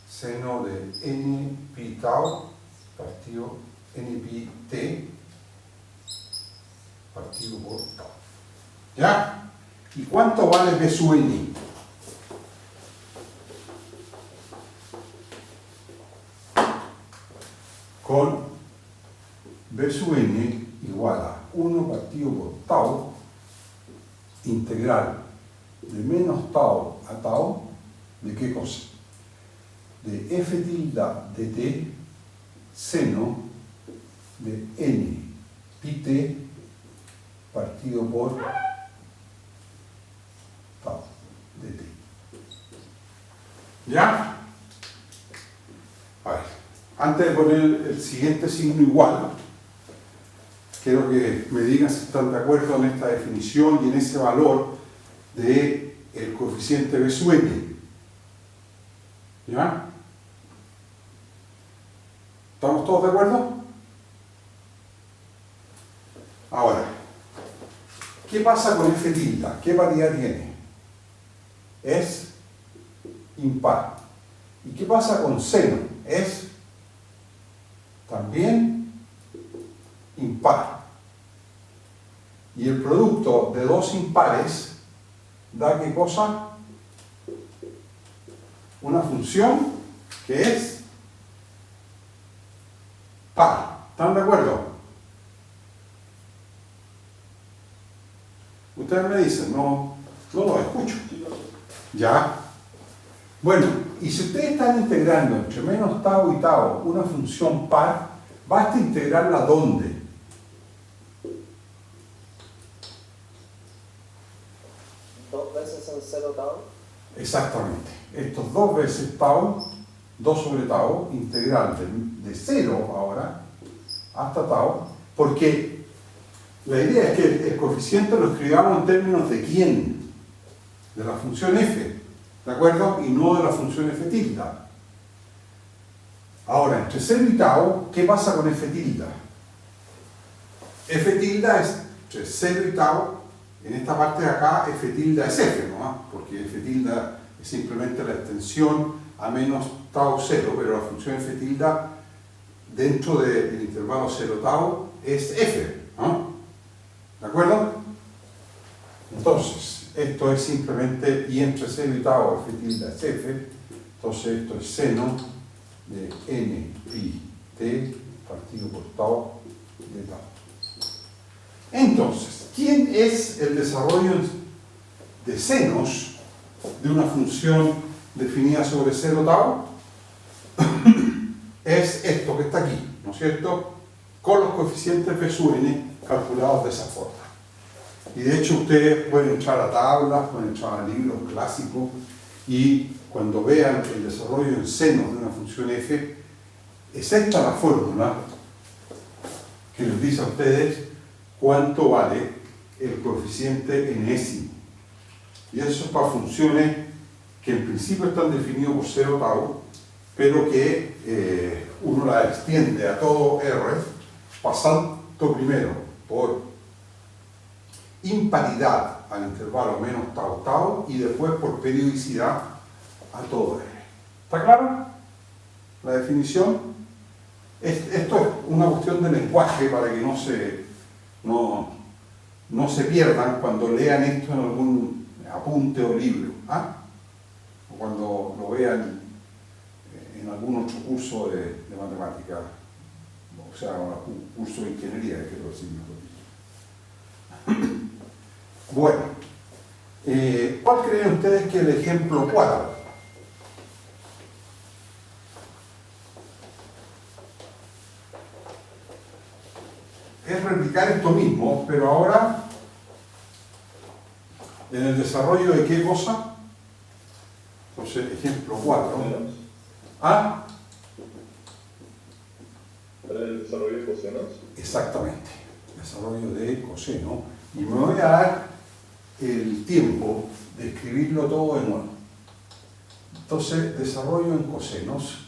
Seno de n pi tau partido n pi t partido por tau. ¿Ya? ¿Y cuánto vale b sub n? Con b sub n igual a 1 partido por tau integral de menos tau a tau, ¿de qué cosa? De f tilde de t seno de n pi t partido por tau de t. ¿Ya? A ver, antes de poner el siguiente signo igual, quiero que me digan si están de acuerdo en esta definición y en ese valor de el coeficiente b sub n. ¿Ya? ¿Estamos todos de acuerdo? Ahora, ¿qué pasa con f tilde? ¿Qué paridad tiene? Es impar. ¿Y qué pasa con seno? Es también impar. Y el producto de dos impares da ¿qué cosa? Una función que es par. ¿Están de acuerdo? Ustedes me dicen, no lo escucho. ¿Ya? Bueno, y si ustedes están integrando entre menos tau y tau una función par, basta integrarla ¿dónde? Dos veces en 0 tau. Exactamente. Estos 2 veces tau, 2 sobre tau, integral de 0 ahora hasta tau, porque la idea es que el coeficiente lo escribamos en términos de quién, de la función f, ¿de acuerdo? Y no de la función f tilde. Ahora, entre 0 y tau, ¿qué pasa con f tilde? F tilde es entre 0 y tau, en esta parte de acá f tilde es f, ¿no? Porque f tilde es simplemente la extensión a menos tau 0, pero la función f tilde dentro del intervalo 0 tau es f, ¿no? ¿De acuerdo? Entonces, esto es simplemente y entre 0 y tau f tilde es f, entonces esto es seno de n pi t partido por tau de tau. Entonces, ¿quién es el desarrollo de senos de una función definida sobre 0 tau? Es esto que está aquí, ¿no es cierto? Con los coeficientes v sub n calculados de esa forma. Y de hecho ustedes pueden entrar a tablas, pueden entrar a libros clásicos y cuando vean el desarrollo en senos de una función f, es esta la fórmula que les dice a ustedes cuánto vale el coeficiente enésimo. Y eso es para funciones que en principio están definidas por 0 tau, pero que uno la extiende a todo r, pasando primero por imparidad al intervalo menos tau tau y después por periodicidad a todo r. ¿Está claro la definición? Esto es una cuestión de lenguaje para que no se pierdan cuando lean esto en algún apunte o libro, ¿ah? O cuando lo vean en algún otro curso de matemática, o sea, un curso de ingeniería, quiero decir mejor dicho. Bueno, ¿cuál creen ustedes que es el ejemplo 4? Es replicar esto mismo, pero ahora en el desarrollo de qué cosa. Entonces, ejemplo 4. ¿Ah? ¿Para el desarrollo de cosenos? Exactamente, desarrollo de coseno. Y me voy a dar el tiempo de escribirlo todo de nuevo. Entonces, desarrollo en cosenos,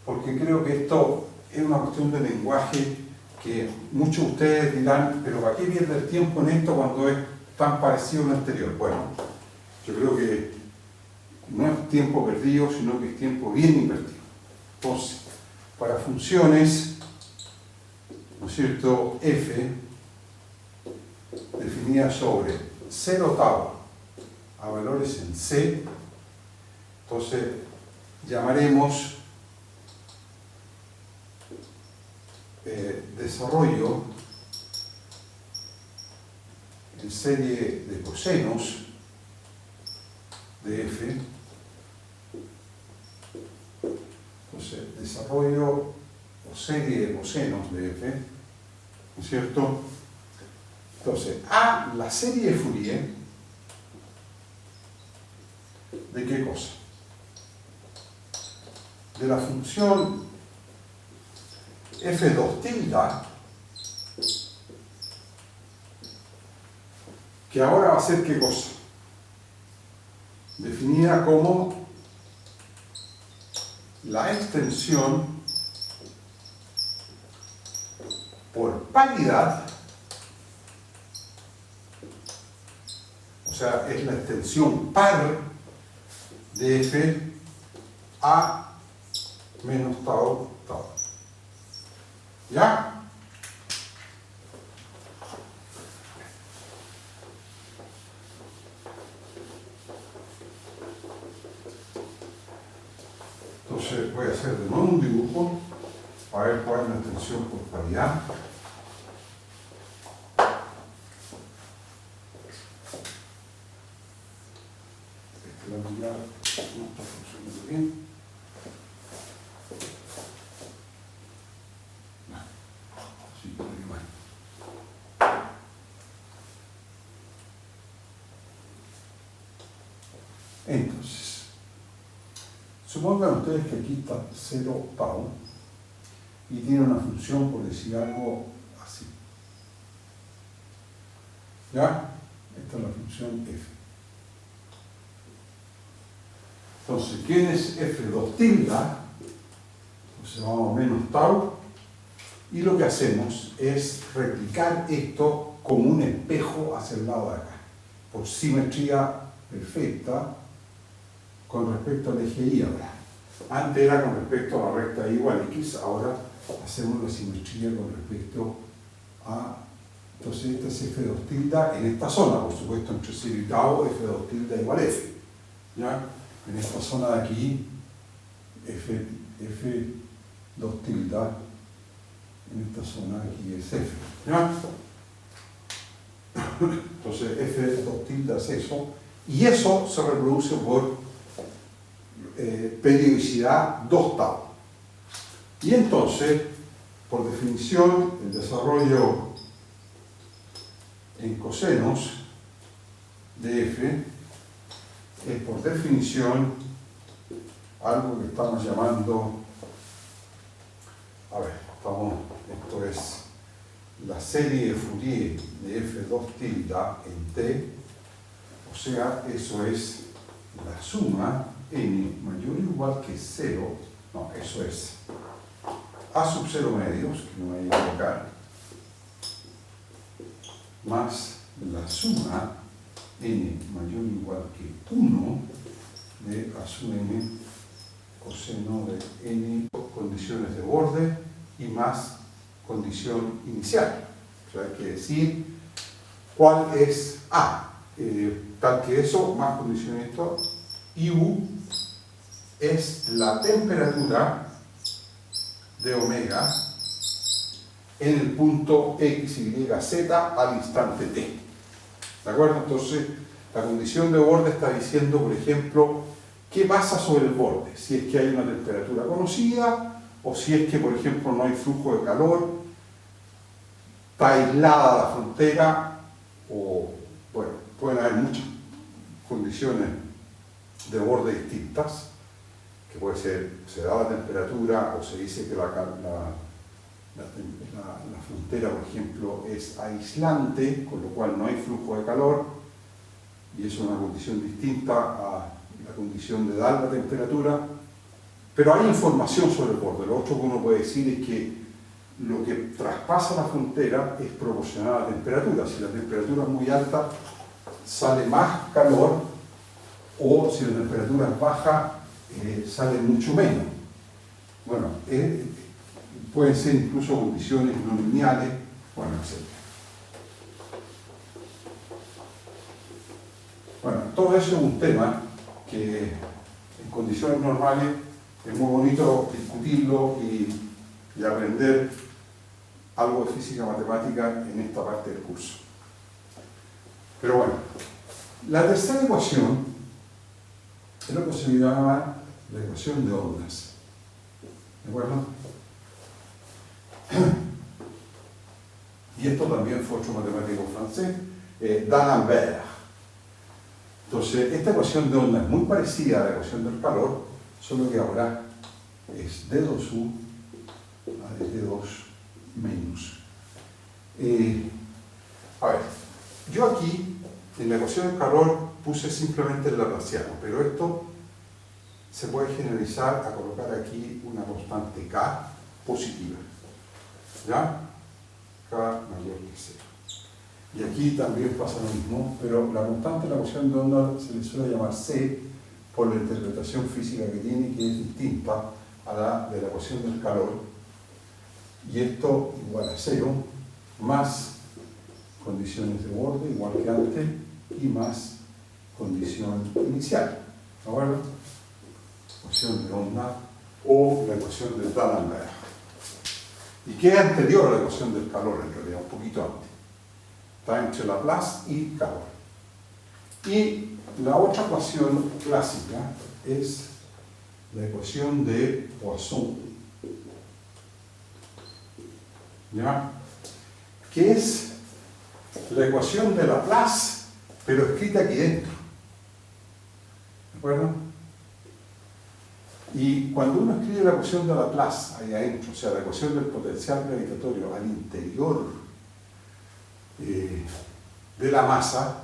porque creo que esto es una cuestión de lenguaje que muchos de ustedes dirán, pero ¿para qué pierde el tiempo en esto cuando es tan parecido al anterior? Bueno, yo creo que no es tiempo perdido, sino que es tiempo bien invertido. Entonces, para funciones, ¿no es cierto?, f, definida sobre 0 tau a valores en c, entonces llamaremos desarrollo en serie de cosenos de f. Entonces, desarrollo o serie de cosenos de f, ¿no es cierto? Entonces, a la serie de Fourier, ¿de qué cosa? De la función f2 tilde, que ahora va a ser ¿qué cosa? Definida como la extensión por paridad, o sea, es la extensión par de f a menos tau tau. ¿Ya? Entonces voy a hacer de nuevo un dibujo para ver cuál es la extensión por paridad. La unidad no está funcionando bien. Sí, igual. Entonces, supongan ustedes que aquí está 0 tau y tiene una función, por decir algo así. ¿Ya? Esta es la función f. Entonces, ¿quién es f2 tilde? Entonces vamos a menos tau. Y lo que hacemos es replicar esto como un espejo hacia el lado de acá, por simetría perfecta con respecto al eje y ahora. Antes era con respecto a la recta igual x, ahora hacemos la simetría con respecto a Entonces este es F2 tilde en esta zona, por supuesto entre 0 y tau, F2 tilde igual F. ¿Ya? En esta zona de aquí, F2 tilde, en esta zona de aquí es F. ¿Ya? Entonces F2 tilde es eso, y eso se reproduce por periodicidad 2 tau. Y entonces, por definición, el desarrollo en cosenos de F es por definición algo que estamos llamando, esto es la serie de Fourier de F2 tilde en T, o sea, eso es la suma n mayor o igual que 0, no, eso es a sub 0 medios, que no me voy a equivocar, más la suma n mayor o igual que 1 de a sub n coseno de n condiciones de borde y más condición inicial. O sea, hay que decir cuál es A, tal que eso, más condición esto, y U es la temperatura de omega en el punto X, Y, Z al instante T. ¿De acuerdo? Entonces, la condición de borde está diciendo, por ejemplo, qué pasa sobre el borde, si es que hay una temperatura conocida o si es que, por ejemplo, no hay flujo de calor, está aislada la frontera, o, bueno, pueden haber muchas condiciones de borde distintas, que puede ser, se da la temperatura o se dice que la frontera, por ejemplo, es aislante, con lo cual no hay flujo de calor, y es una condición distinta a la condición de dar la temperatura, pero hay información sobre el borde. Lo otro que uno puede decir es que lo que traspasa la frontera es proporcional a la temperatura. Si la temperatura es muy alta, sale más calor, o si la temperatura es baja, sale mucho menos. Bueno, pueden ser incluso condiciones no lineales, bueno, etc. Bueno, todo eso es un tema que en condiciones normales es muy bonito discutirlo y aprender algo de física matemática en esta parte del curso. Pero bueno, la tercera ecuación es lo que se llama la ecuación de ondas. ¿De acuerdo? Y esto también fue otro matemático francés, D'Alembert. Entonces, esta ecuación de onda es muy parecida a la ecuación del calor, solo que ahora es D2U a D2 menos. A ver, yo aquí en la ecuación del calor puse simplemente el laplaciano, pero esto se puede generalizar a colocar aquí una constante K positiva. ¿Ya? K mayor que 0. Y aquí también pasa lo mismo, pero la constante de la ecuación de onda se le suele llamar C por la interpretación física que tiene, que es distinta a la de la ecuación del calor. Y esto igual a 0, más condiciones de borde, igual que antes, y más condición inicial. ¿De acuerdo? Ecuación de onda o la ecuación de D'Alembert. ¿Y qué es anterior a la ecuación del calor en realidad? Un poquito antes. Está entre Laplace y calor. Y la otra ecuación clásica es la ecuación de Poisson. ¿Ya? Que es la ecuación de Laplace, pero escrita aquí dentro. ¿De acuerdo? Y cuando uno escribe la ecuación de Laplace ahí adentro, o sea, la ecuación del potencial gravitatorio al interior de la masa,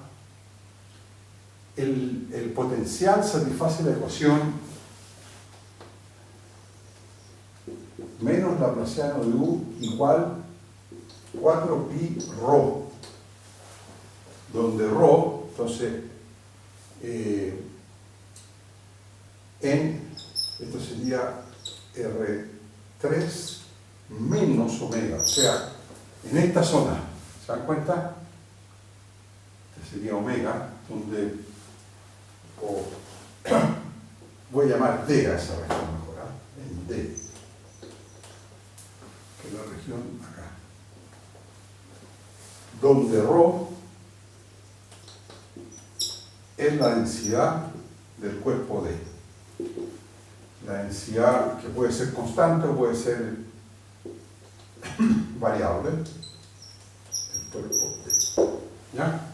el potencial satisface la ecuación menos laplaciano de U igual 4pi ρ, donde ρ, entonces, esto sería R3 menos omega, o sea, en esta zona, ¿Se dan cuenta? Este sería omega, donde voy a llamar D a esa región mejor, en D, que es la región acá, donde ρ es la densidad del cuerpo D. La densidad que puede ser constante o puede ser variable del cuerpo D. ¿Ya?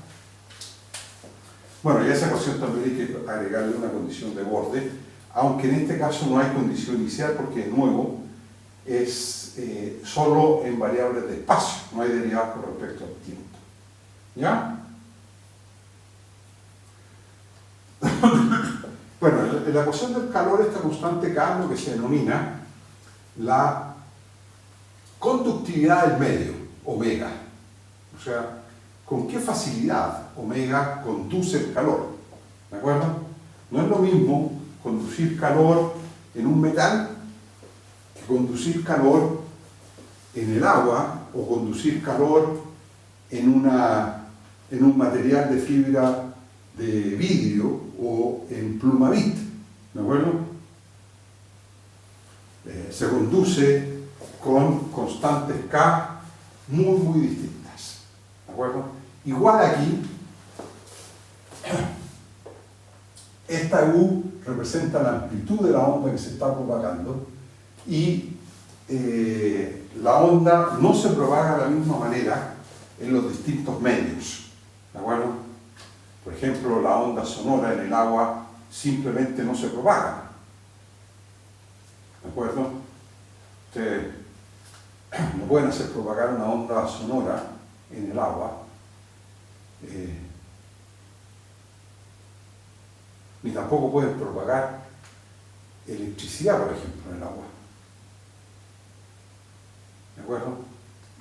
Bueno, y a esa ecuación también hay que agregarle una condición de borde, aunque en este caso no hay condición inicial porque de nuevo es solo en variables de espacio, no hay derivadas con respecto al tiempo. ¿Ya? Bueno, en la ecuación del calor, esta constante K, lo que se denomina la conductividad del medio, omega. O sea, con qué facilidad omega conduce el calor. ¿De acuerdo? No es lo mismo conducir calor en un metal que conducir calor en el agua o conducir calor en un material de fibra de vidrio o en plumavit, ¿de acuerdo? Se conduce con constantes K muy distintas, ¿de acuerdo? Igual aquí, esta U representa la amplitud de la onda que se está propagando y la onda no se propaga de la misma manera en los distintos medios, ¿de acuerdo? Por ejemplo, la onda sonora en el agua simplemente no se propaga. ¿De acuerdo? Ustedes no pueden hacer propagar una onda sonora en el agua, ni tampoco pueden propagar electricidad, por ejemplo, en el agua. ¿De acuerdo?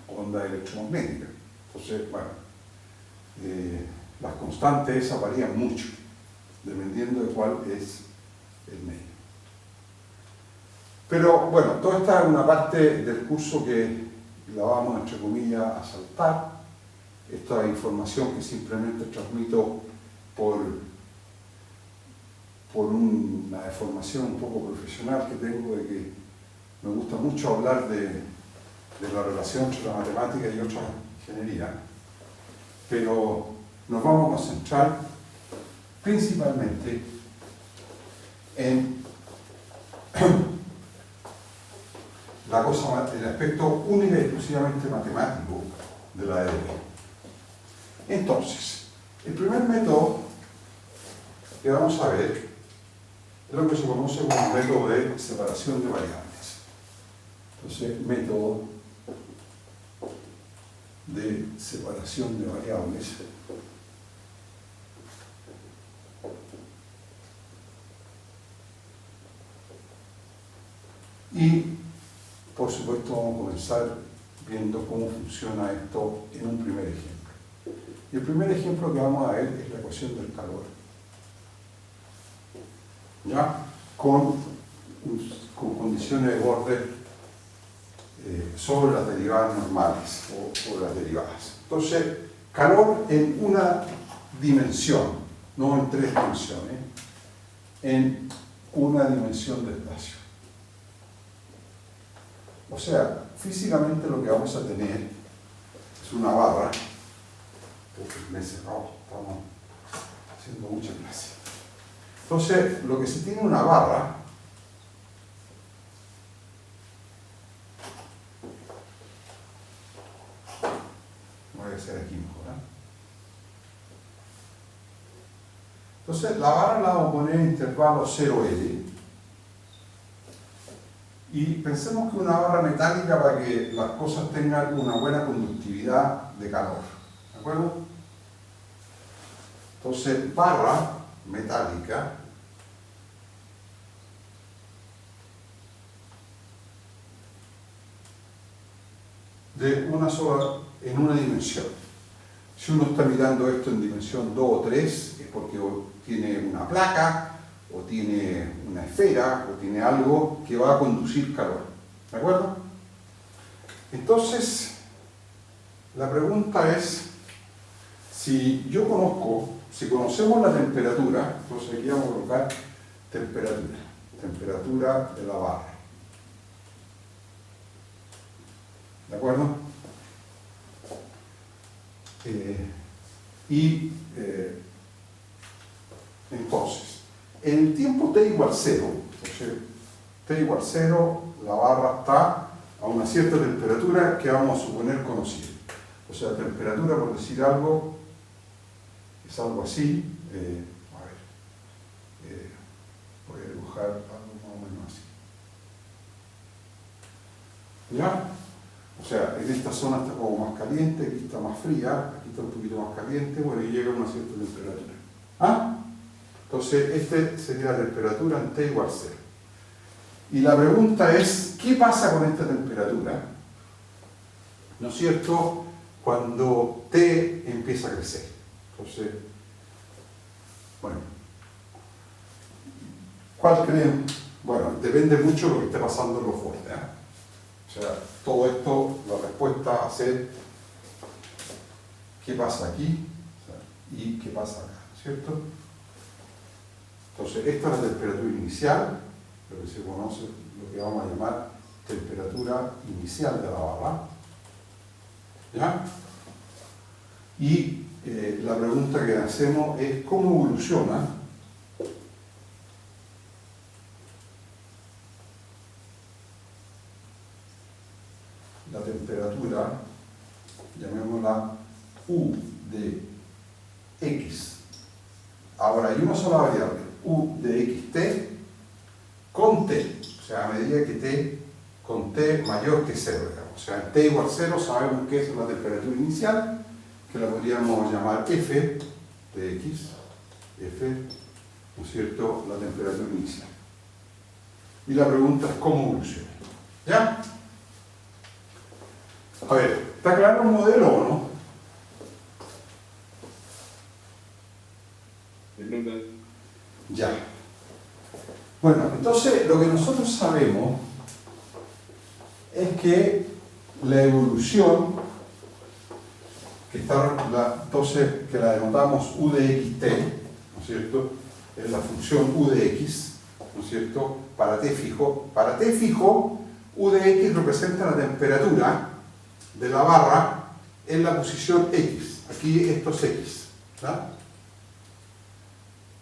Onda electromagnética. Entonces, bueno, las constantes esas varían mucho, dependiendo de cuál es el medio. Pero bueno, toda esta es una parte del curso que la vamos, entre comillas, a saltar. Esta información que simplemente transmito por una formación un poco profesional que tengo, de que me gusta mucho hablar de la relación entre la matemática y otra ingeniería. Pero nos vamos a concentrar principalmente en el aspecto único y exclusivamente matemático de la EDP. Entonces, el primer método que vamos a ver es lo que se conoce como método de separación de variables. Entonces, método de separación de variables. Y, por supuesto, vamos a comenzar viendo cómo funciona esto en un primer ejemplo. Y el primer ejemplo que vamos a ver es la ecuación del calor. ¿Ya? Con condiciones de borde sobre las derivadas normales o las derivadas. Entonces, calor en una dimensión, no en tres dimensiones, en una dimensión de espacio. O sea, físicamente lo que vamos a tener es una barra. Me he cerrado, estamos haciendo mucha clase. Entonces, lo que se tiene una barra voy a hacer aquí mejor, ¿eh? Entonces, la barra la vamos a poner en intervalo 0L. Y pensemos que una barra metálica, para que las cosas tengan una buena conductividad de calor. ¿De acuerdo? Entonces, barra metálica de una sola, en una dimensión. Si uno está mirando esto en dimensión 2 o 3, es porque tiene una placa, o tiene una esfera, o tiene algo que va a conducir calor. ¿De acuerdo? Entonces, la pregunta es, si conocemos la temperatura, entonces aquí vamos a colocar temperatura de la barra. ¿De acuerdo? Entonces, en el tiempo t igual 0, entonces t igual 0, la barra está a una cierta temperatura que vamos a suponer conocida. O sea, la temperatura, por decir algo, es algo así. Voy a dibujar algo más o menos así. ¿Ya? O sea, en esta zona está como más caliente, aquí está más fría, aquí está un poquito más caliente, bueno, y llega a una cierta temperatura. ¿Ah? Entonces, este sería la temperatura en T igual 0. Y la pregunta es, ¿qué pasa con esta temperatura? ¿No es cierto? Cuando T empieza a crecer. Entonces, bueno, ¿cuál creen? Bueno, depende mucho de lo que esté pasando en los bordes, ¿eh? O sea, todo esto, la respuesta va a ser qué pasa aquí, o sea, y qué pasa acá, ¿cierto? Entonces, esta es la temperatura inicial, lo que se conoce, lo que vamos a llamar temperatura inicial de la barra. ¿Ya? Y la pregunta que hacemos es ¿cómo evoluciona la temperatura, llamémosla U de X? Ahora hay una sola variable, U de XT con T, o sea, a medida que T con T mayor que 0, digamos. O sea, en T igual 0 sabemos que es la temperatura inicial, que la podríamos llamar F de X, F, ¿no es cierto?, la temperatura inicial. Y la pregunta es ¿cómo evoluciona? ¿Ya? A ver, ¿está claro el modelo o no? Ya. Bueno, entonces lo que nosotros sabemos es que la evolución, entonces que la denotamos U de xt, ¿no es cierto? Es la función U de x, ¿no es cierto? Para t fijo. Para t fijo, U de x representa la temperatura de la barra en la posición x. Aquí esto es x, ¿verdad?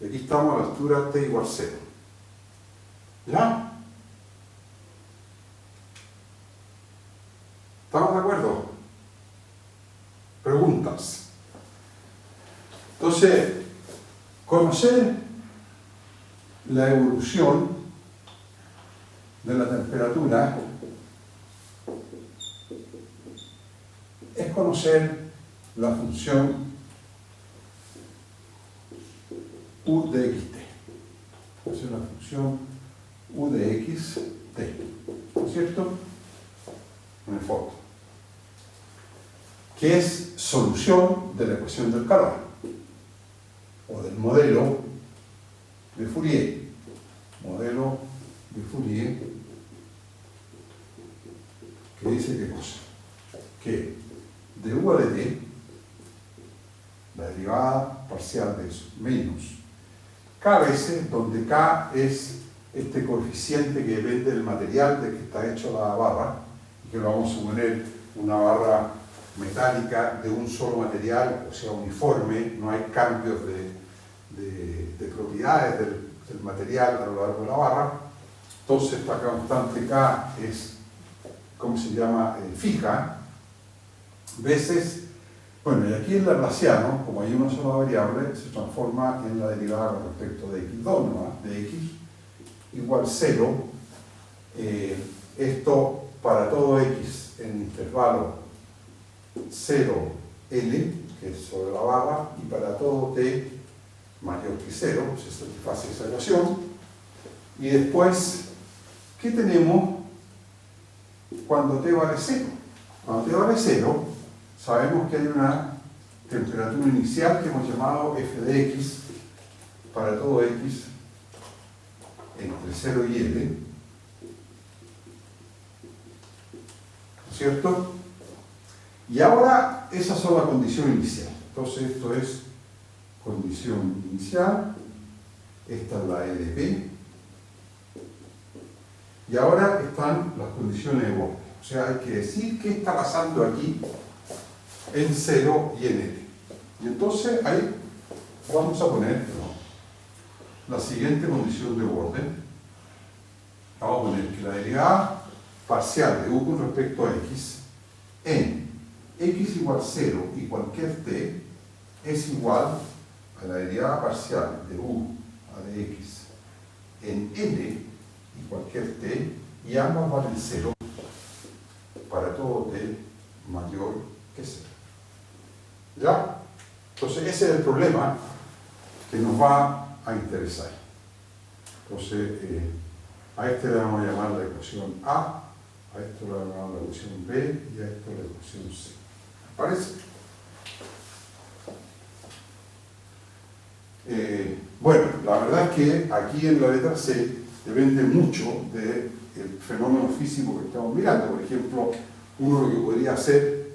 Y aquí estamos a la altura t igual 0. ¿Ya? ¿Estamos de acuerdo? Preguntas. Entonces, conocer la evolución de la temperatura es conocer la función U de xt. Es la función U de xt, ¿no es cierto? En el fondo, que es solución de la ecuación del calor o del modelo de Fourier. Modelo de Fourier que dice qué cosa, que de U a de t, la derivada parcial de eso, menos k veces, donde k es este coeficiente que depende del material de que está hecho la barra, y que lo vamos a suponer una barra metálica de un solo material, o sea, uniforme, no hay cambios de propiedades del material a lo largo de la barra. Entonces esta constante k es, ¿cómo se llama?, fija, veces, bueno, y aquí el laplaciano, como hay una sola variable, se transforma en la derivada con respecto de x2, ¿no? De x igual 0, esto para todo x en intervalo 0, L, que es sobre la barra, y para todo t mayor que 0, se satisface esa ecuación. Y después, ¿qué tenemos cuando t vale 0? Cuando t vale 0, sabemos que hay una temperatura inicial que hemos llamado f de x para todo x entre 0 y L, ¿no es cierto? Y ahora esas son las condiciones iniciales. Entonces esto es condición inicial, esta es la EDP, y ahora están las condiciones de borde. O sea, hay que decir qué está pasando aquí en 0 y en L. Y entonces ahí vamos a poner la siguiente condición de borde. Vamos a poner que la derivada parcial de u con respecto a x en x igual 0 y cualquier t es igual a la derivada parcial de u a de x en L y cualquier t, y ambas valen 0 para todo t mayor que 0. ¿Ya? Entonces ese es el problema que nos va a interesar. Entonces a este le vamos a llamar la ecuación A, a esto le vamos a llamar la ecuación B y a esto la ecuación C. ¿Parece? Bueno, la verdad es que aquí en la letra C depende mucho del fenómeno físico que estamos mirando. Por ejemplo, uno lo que podría hacer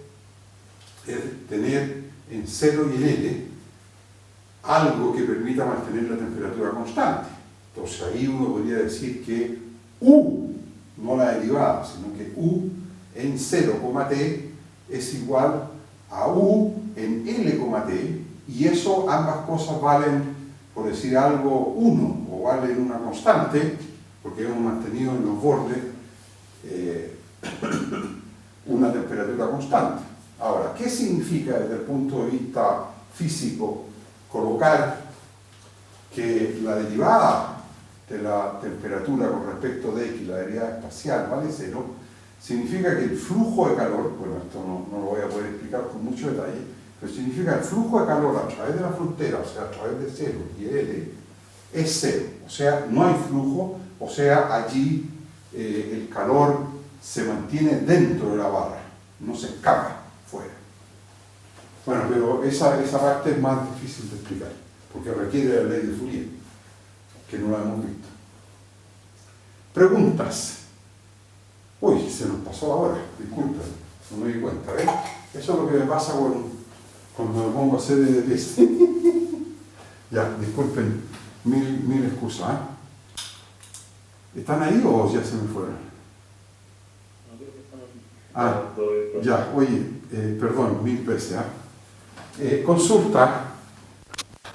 es tener en 0 y en L algo que permita mantener la temperatura constante. Entonces ahí uno podría decir que U, no la derivada, sino que U en 0, t es igual a U en L, t, y eso, ambas cosas valen, por decir algo, 1, o valen una constante, porque hemos mantenido en los bordes una temperatura constante. Ahora, ¿qué significa desde el punto de vista físico colocar que la derivada de la temperatura con respecto de x, la derivada espacial, vale 0? Significa que el flujo de calor, bueno, esto no lo voy a poder explicar con mucho detalle, pero significa que el flujo de calor a través de la frontera, o sea, a través de 0 y L, es 0. O sea, no hay flujo, o sea, allí el calor se mantiene dentro de la barra, no se escapa fuera. Bueno, pero esa parte es más difícil de explicar, porque requiere la ley de Fourier, que no la hemos visto. Preguntas. Uy, se nos pasó ahora, disculpen, no me di cuenta, ¿ves? Eso es lo que me pasa cuando me pongo a hacer EDPs. Ya, disculpen, mil excusas, ¿eh? ¿Están ahí o ya se me fueron? Ah, ya, oye, perdón, 1000 veces, ¿eh? Consulta.